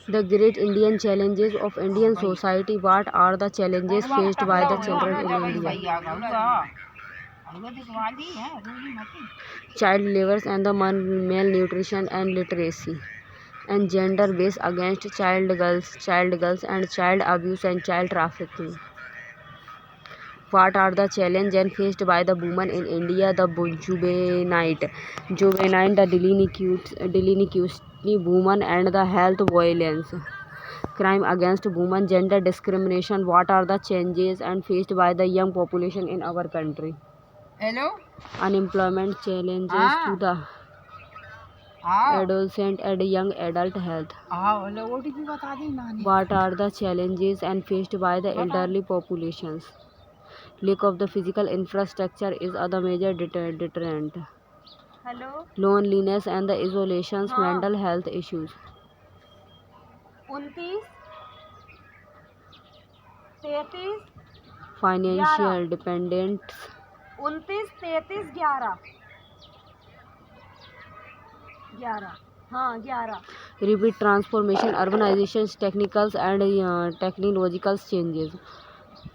The great Indian challenges of Indian society. What are the challenges faced by the children in India? Child labor and the malnutrition and literacy and gender based against child girls and child abuse and child trafficking. What are the challenges faced by the women in India? The juvenile, the delinquency women and the health violence, crime against women, gender discrimination. What are the changes and faced by the young population in our country? Hello. Unemployment challenges to the adolescent and young adult health. What are the challenges and faced by the elderly populations? Lack of the physical infrastructure is other major deterrent. Hello Loneliness and the isolations, हाँ mental health issues. 29 33 Financial dependence. 29 33 11 11 हाँ 11 Rapid transformation, urbanizations, technicals and technological changes.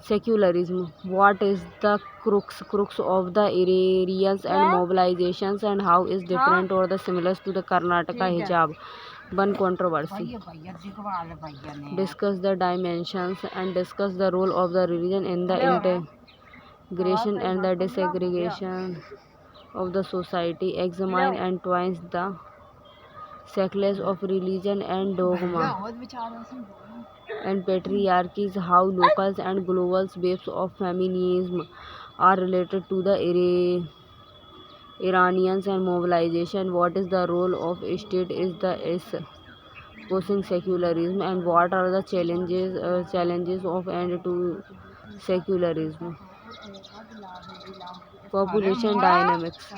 Secularism. What is the crux of the Iranians and mobilizations, and how is different or the similar to the Karnataka hijab? One controversy. भैया दिखवा ले भैया ने Discuss the dimensions and discuss the role of the religion in the integration and the disaggregation of the society. Examine and twine the sequence of religion and dogma and patriarchies, how local and global waves of feminism are related to the Iranians and mobilization. What is the role of state is opposing secularism, and what are the challenges of end to secularism? Population dynamics.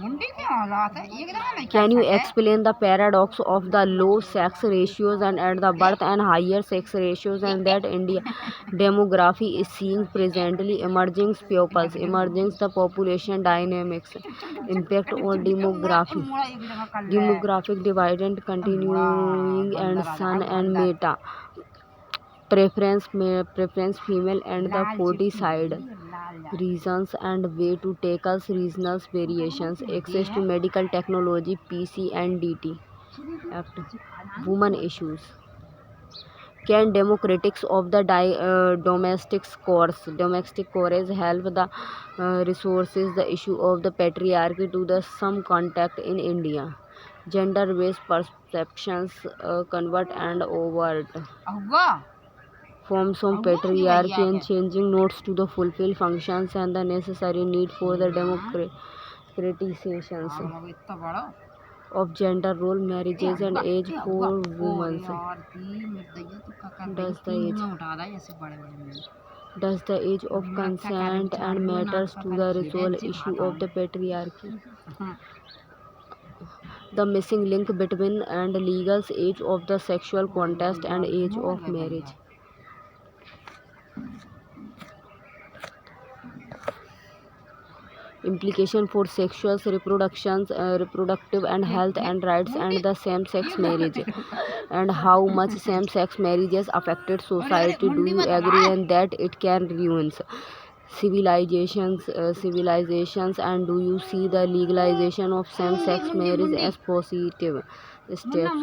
मुंडी में हालात है एकदम नहीं Can you explain the paradox of the low sex ratios and at the birth and higher sex ratios, and that India demography is seeing presently emerging pupils, emerging the population dynamics, impact on demographic dividend continuing, and son and meta preference female and the 40 side reasons and way to tackle regional variations, access to medical technology, PC and DT Act, women issues. Can democratics of the domestic chorus help the resources the issue of the patriarchy to the some contact in India? Gender based perceptions convert and overt forms of patriarchy and changing notes to the fulfill functions and the necessary need for the democratizations of gender role, marriages and age for women. Does the age of consent and matters to the resolve issue of the patriarchy? The missing link between and legal age of the sexual contest and age of marriage. Implication for sexual reproductive and health and rights and the same-sex marriage, and how much same-sex marriages affected society. Do you agree and that it can ruin civilizations, and do you see the legalization of same-sex marriage as positive steps?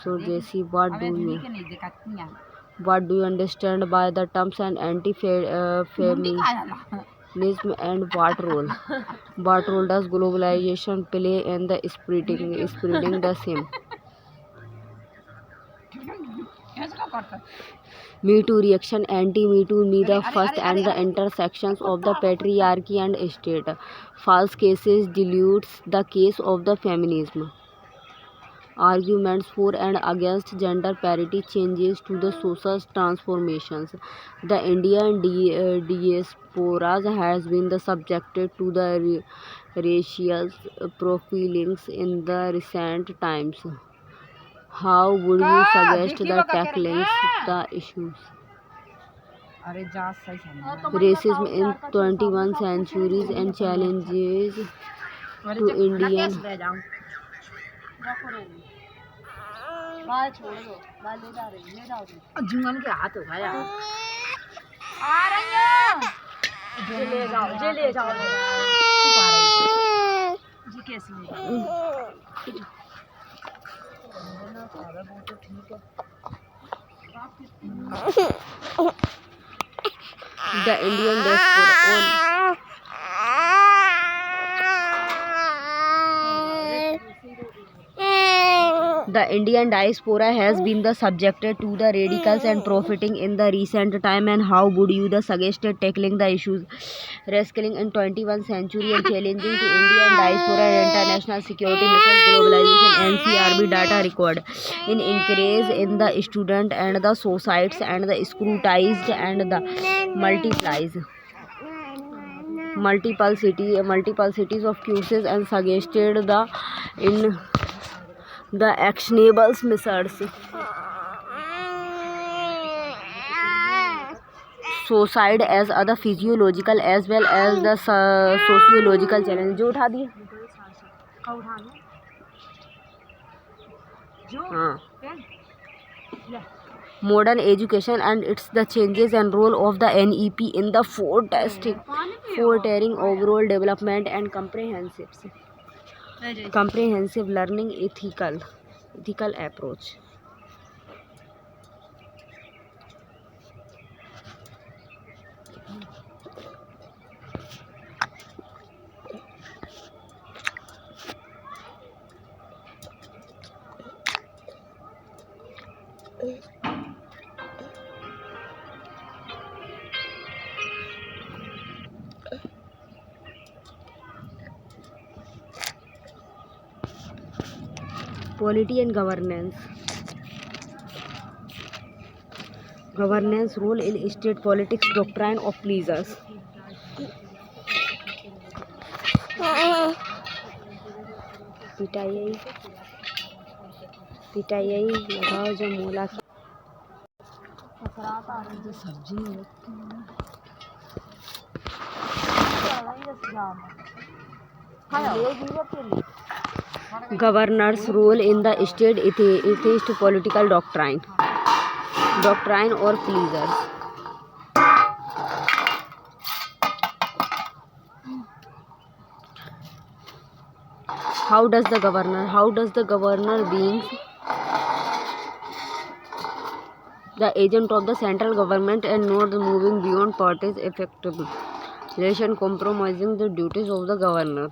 So Jesse, what do you understand by the terms and anti-feminism, and what role does globalization play in the spreading the same? Me Too reaction, anti-Me Too, me the first, and the intersections of the patriarchy and state. False cases dilutes the case of the feminism. Arguments for and against gender parity, changes to the social transformations. The Indian diaspora has been the subjected to the racial profilings in the recent times. How would you suggest the tackling the issues? Racism in 21st centuries and challenges to Indian. Jumman के हाथ हो गया आ रही हूं ले जाओ जी कैसे ले The Indian diaspora on The Indian diaspora has been the subjected to the radicals and profiting in the recent time, and how would you the suggested tackling the issues wrestling in 21st century and challenging to Indian diaspora and international security missions globalization NCRB data record in increase in the student and the societies and the scrutinized and the multiplies multiple cities of cases and suggested the in the actionable methods suicide as other physiological as well as the sociological challenge जो उठा दिए हाँ modern education and its the changes and role of the NEP in the forthering overall development and comprehensive learning ethical approach. Polity and governance role in state politics doctrine of pleasers पिटाई लगाओ जो मोला जो सब्जी Governor's role in the state atheist political doctrine or pleasers. How does the governor being the agent of the central government and not moving beyond parties effective relation compromising the duties of the governor.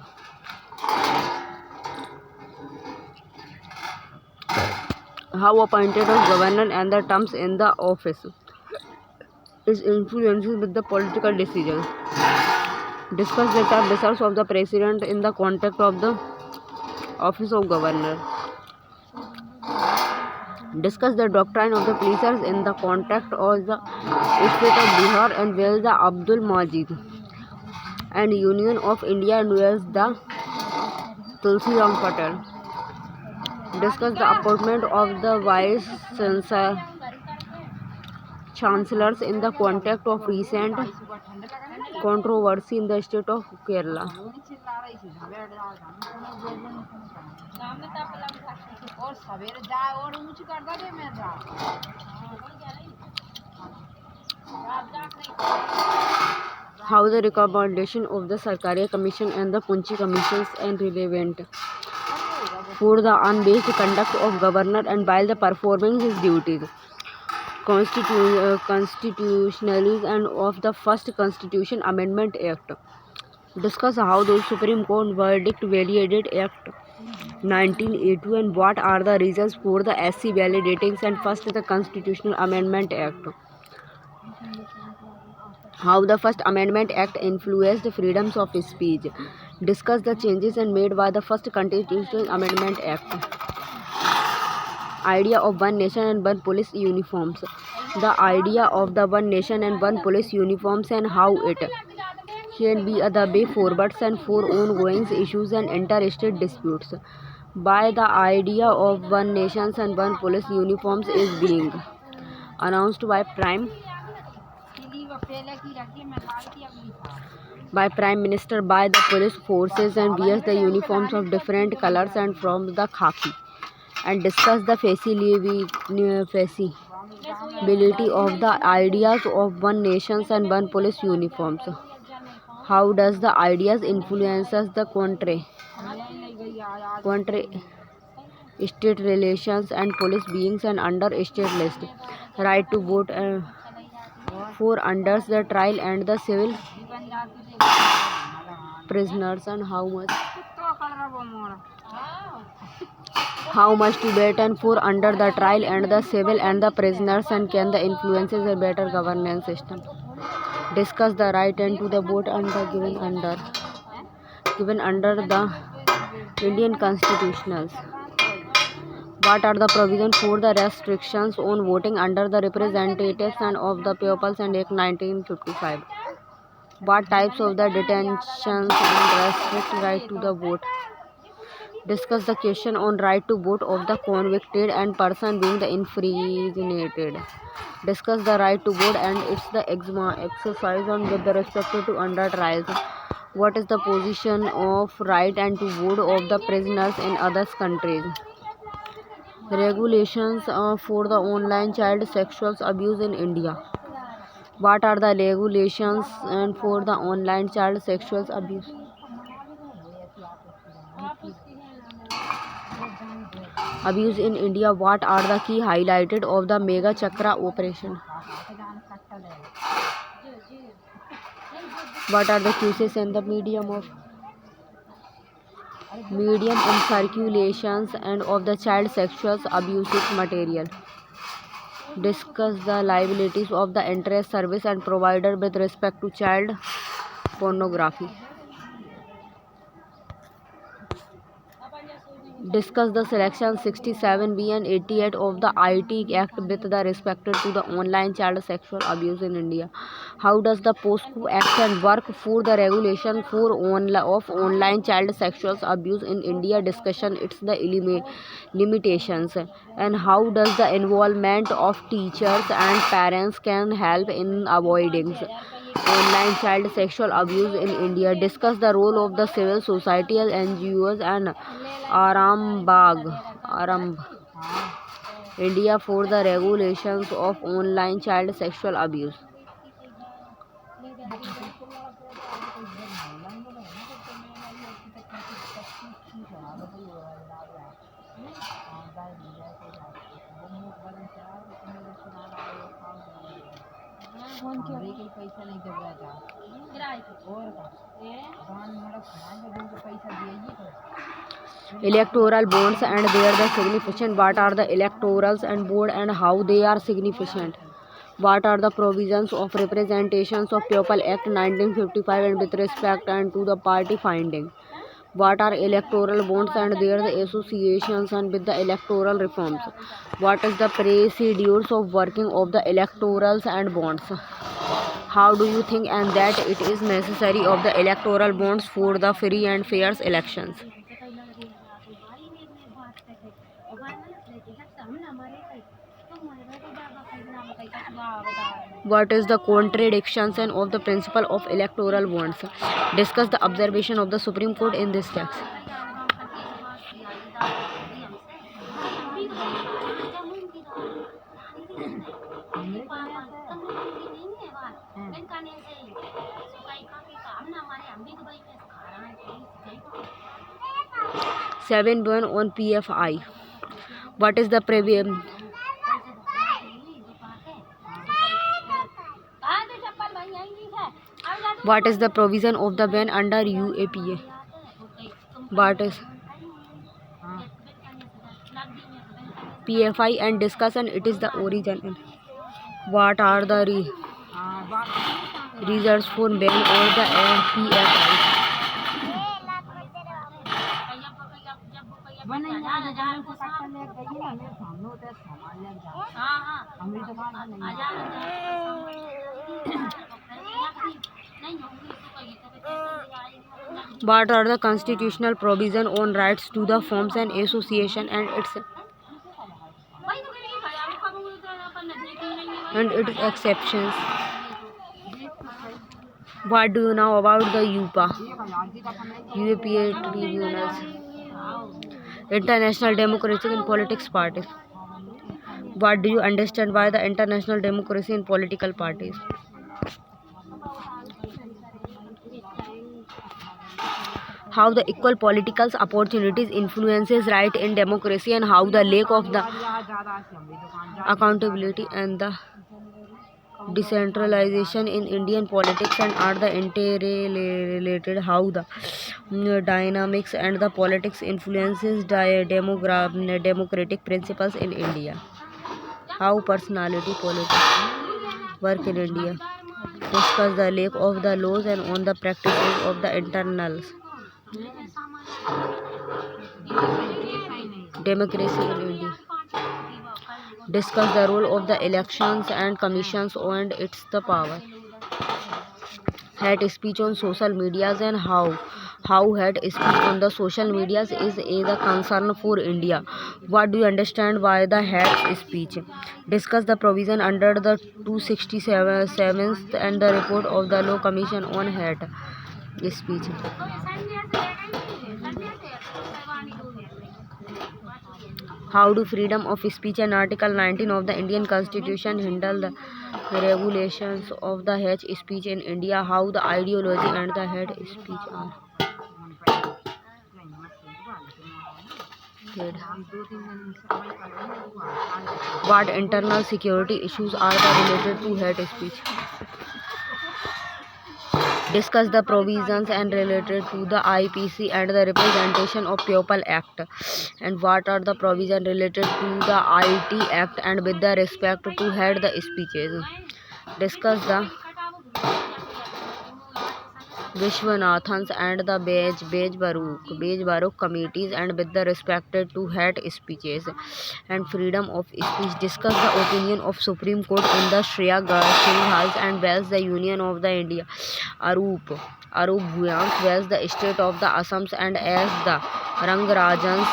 How appointed of governor and the terms in the office is influenced with the political decisions. Discuss the term results of the president in the context of the office of governor. Discuss the doctrine of the pleasers in the context of the state of Bihar and where the Abdul Majid and Union of India and where the Tulsi Ram Patel. Discuss the appointment of the vice chancellors in the context of recent controversy in the state of Kerala. How the recommendation of the Sarkaria Commission and the Punchi Commissions and relevant for the unbased conduct of governor and while the performing his duties. Constitutionalism and of the first Constitution Amendment Act. Discuss how the Supreme Court verdict validated Act 1982 and what are the reasons for the SC validating and first the Constitutional Amendment Act. How the First Amendment Act influenced the freedoms of speech. Discuss the changes and made by the first Constitutional Amendment Act. Idea of one nation and one police uniforms. The idea of the one nation and one police uniforms and how it can be the way forwards and for ongoing issues and interstate disputes. By the idea of one nation and one police uniforms is being announced by Prime Minister by the police forces and wears the uniforms of different colors and from the khaki. And discuss the feasibility of the ideas of one nation and one police uniforms. How does the ideas influences the country state relations and police beings and under state list. Right to vote for under the trial and the civil prisoners and how much How much to Tibetan for under the trial and the civil and the prisoners, and can the influences a better governance system? Discuss the right and to the vote and the given under the Indian constitutionals. What are the provisions for the restrictions on voting under the Representatives and of the Peoples and Act 1955? What types of the detentions and restrict right to the vote? Discuss the question on right to vote of the convicted and person being the infringed. Discuss the right to vote and its the exercise on with the respect to under trials. What is the position of right and to vote of the prisoners in other countries? Regulations for the online child sexual abuse in India. What are the regulations and for the online child sexual abuse? Abuse in India. What are the key highlighted of the Mega Chakra operation? What are the cases and the medium in circulations and of the child sexual abusive material? Discuss the liabilities of the interest service and provider with respect to child pornography. Discuss the section 67B and 88 of the IT Act with the respect to the online child sexual abuse in India. How does the POSCO Act work for the regulation for of online child sexual abuse in India? Discussion its the limitations, and how does the involvement of teachers and parents can help in avoiding online child sexual abuse in India. Discuss the role of the civil society NGOs and Aram India for the regulations of online child sexual abuse. Electoral bonds and their the significance. What are the electorals and board and how they are significant? What are the provisions of representations of People Act 1955 and with respect and to the party finding? What are electoral bonds and their the associations and with the electoral reforms? What is the procedures of working of the electorals and bonds? How do you think and that it is necessary of the electoral bonds for the free and fair elections? What is the contradictions and of the principle of electoral bonds? Discuss the observation of the Supreme Court in this text. Seven one on PFI. What is the What is the provision of the ban under UAPA? What is PFI and discussion it is the origin. What are the reasons for ban or the PFI? What are the constitutional provision on rights to the forms and association and its exceptions? What do you know about the UAPA tribunals? International Democracy in Politics Parties. What do you understand by the international democracy in political parties? How the equal political opportunities influences right in democracy and how the lack of the accountability and the decentralization in Indian politics and are the interrelated. How the dynamics and the politics influences democratic principles in India. How personality politics work in India. Discuss the lack of the laws and on the practices of the internals. Democracy in India. Discuss the role of the elections and commissions and its the power. Hate speech on social medias and how hate speech on the social medias is a concern for India. What do you understand by the hate speech? Discuss the provision under the 267th and the report of the law commission on hate speech. How do freedom of speech and Article 19 of the Indian Constitution handle the regulations of the hate speech in India? How the ideology and the hate speech are hid. What internal security issues are related to hate speech? Discuss the provisions and related to the IPC and the Representation of People Act, and what are the provisions related to the IT Act and with the respect to hate the speeches. Discuss the Vishwanathans and the Baruch committees and with the respect to hate speeches and freedom of speech. Discuss the opinion of Supreme Court in the Shreya Singhals and Wells the Union of the India. Arup Bhuyans Wells the state of the Assam and as the Rangarajans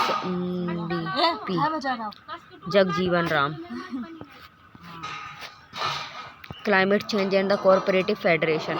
P. Jagjeevan Ram. Climate change and the cooperative federation.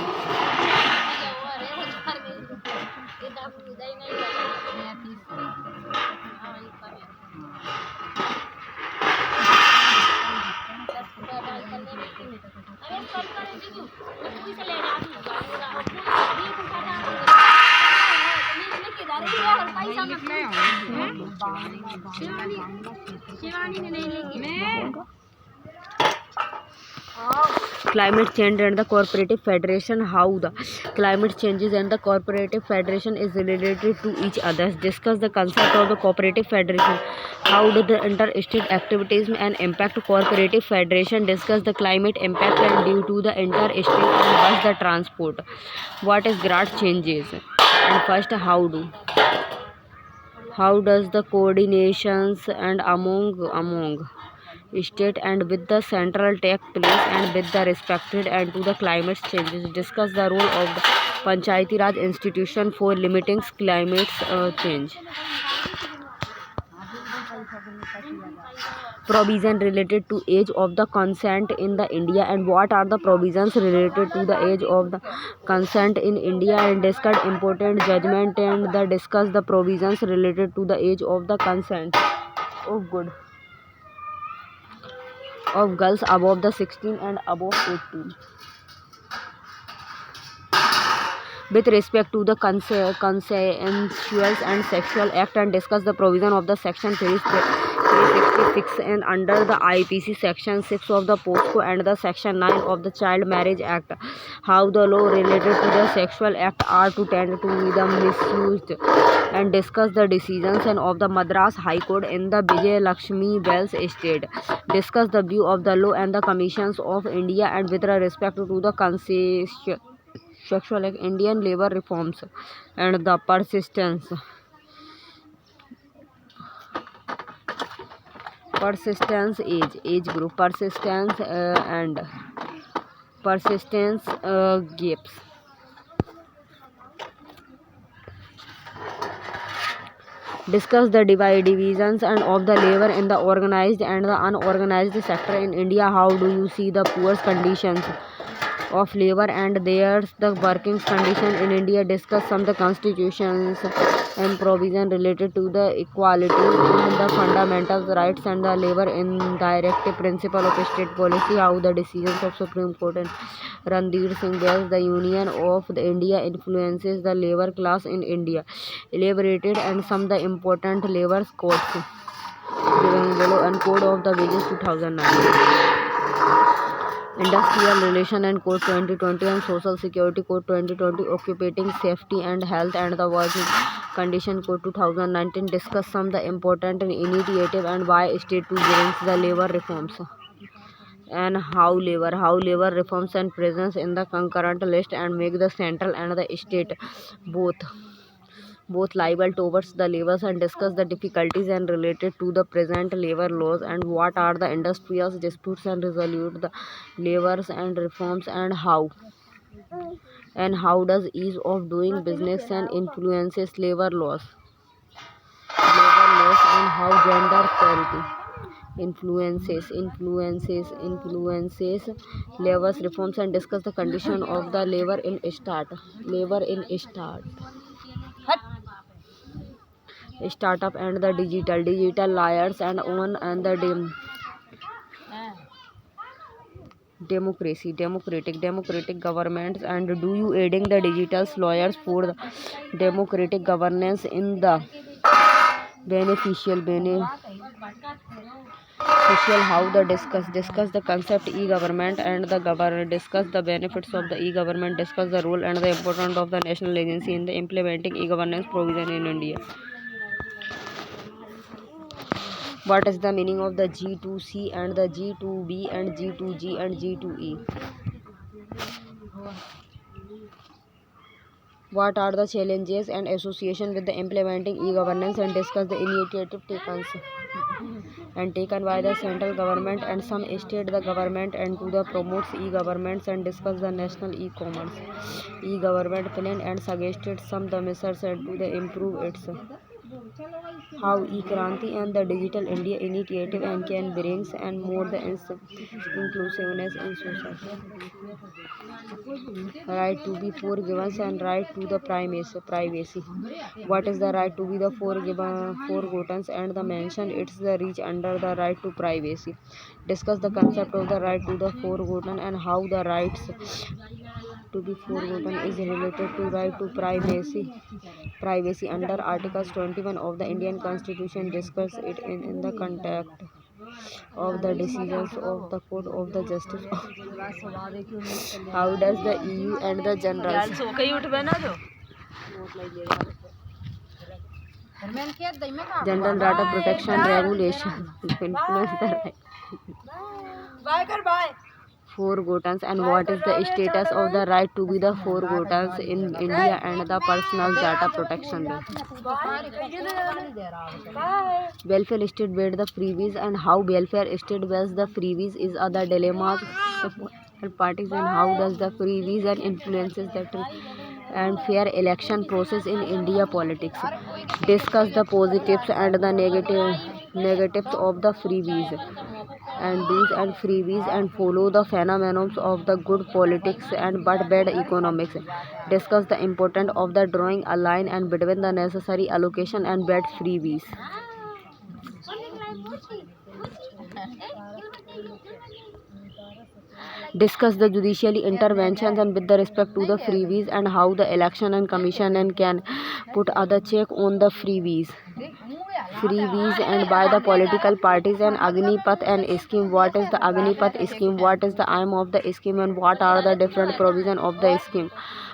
Climate change and the cooperative federation. How the climate changes and the cooperative federation is related to each other. Discuss the concept of the cooperative federation. How do the interstate activities and impact cooperative federation? Discuss the climate impact and due to the interstate and bus the transport. What is great changes? And first, how does the coordinations and among state and with the central take place and with the respected and to the climate changes. Discuss the role of the Panchayati Raj institution for limiting climate change. Provision related to age of the consent in the India and what are the provisions related to the age of the consent in India and discuss important judgment and the discuss the provisions related to the age of the consent of girls above the 16 and above 18. With respect to the consensual and sexual act and discuss the provision of the section 366 and under the IPC section 6 of the POSCO and the section 9 of the Child Marriage Act. How the law related to the sexual act are to tend to be the misused and discuss the decisions and of the Madras High Court in the Vijay Lakshmi Wells estate. Discuss the view of the law and the commissions of India and with respect to the sexual Indian labor reforms and the persistence age group persistence and persistence gaps. Discuss the divisions and of the labor in the organized and the unorganized sector in India. How do you see the poor conditions of labor and there's the working condition in India? Discuss some the constitutions and provision related to the equality and the fundamental rights and the labor in directive principle of state policy. How the decisions of Supreme Court and Ranveer Singh Wells the Union of the India influences the labor class in India. Elaborated and some the important labor codes given below and Code of the Wages 2009. Industrial Relation and Code 2020 and Social Security Code 2020, Occupating Safety and Health and the Working Condition Code 2019 discuss some the important initiative and why state to brings the labor reforms and how labor reforms and presence in the concurrent list and make the central and the state both liable towards the labors and discuss the difficulties and related to the present labor laws and what are the industrial disputes and resolve the labors and reforms and how does ease of doing business and influences labor laws and how gender parity influences labor reforms and discuss the condition of the labor in startup and the digital layers and on and the democratic governments and do you aiding the digital lawyers for the democratic governance in the beneficial how the discuss the concept e-government and the govern discuss the benefits of the e-government, discuss the role and the importance of the national agency in the implementing e-governance provision in India. What is the meaning of the G2C and the G2B and G2G and G2E? What are the challenges and association with the implementing e-governance and discuss the initiative taken by the central government and some state the government and to the promotes e-governments and discuss the national e-commerce e-government plan and suggested some the measures and to the improve its how e-Kranti and the Digital India initiative and can brings and more the inclusiveness in society. Right to be forgiven and right to the privacy. What is the right to be the forgotten and the mention it's the reach under the right to privacy. Discuss the concept of the right to the forgotten and how the rights to be forgotten is related to right to privacy under articles 21 of the Indian Constitution. Discuss it in the context of the decisions of the Court of the Justice. How does the EU and the General Data Protection Regulation influence the forgotten and what is the status of the right to be the forgotten in India and the personal data protection law. Welfare state based the freebies and how welfare state based the freebies is other dilemmas of parties and how does the freebies and influences that and fair election process in India politics. Discuss the positives and the negatives of the freebies and do's and freebies and follow the phenomena of the good politics and but bad economics. Discuss the importance of the drawing a line and between the necessary allocation and bad freebies. Discuss the judicial interventions and with the respect to the freebies and how the election and commission and can put other check on the freebies and by the political parties and Agnipath and scheme. What is the Agnipath scheme? What is the aim of the scheme and what are the different provision of the scheme?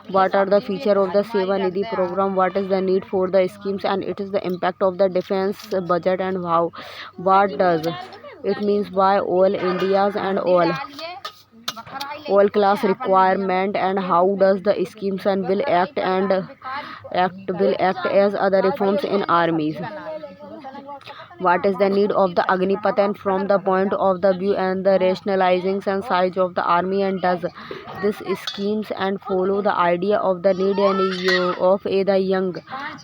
What are the feature of the Seva Nidhi program? What is the need for the schemes and it is the impact of the defense budget and how what does it means by all Indias and all class requirement and how does the schemes and will act as other reforms in armies. What is the need of the Agnipath and from the point of the view and the rationalizing and size of the army and does this schemes and follow the idea of the need of the young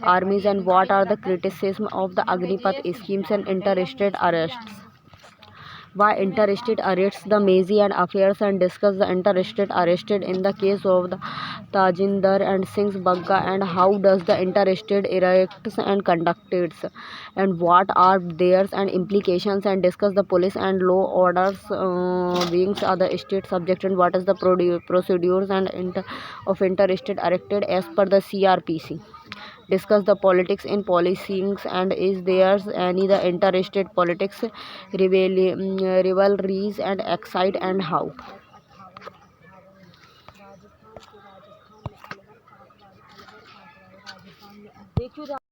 armies and what are the criticism of the Agnipath schemes and interstate arrests. Why interstate arrests the Mazy and affairs and discuss the interstate arrested in the case of the Tajinder and Singh's Bagga and how does the interstate arrests and conducted and what are theirs and implications and discuss the police and law orders beings other state subject and what is the procedures and of interstate arrested as per the CRPC. Discuss the politics in policing and is there any the interstate politics rivalries and excite and how. देखियो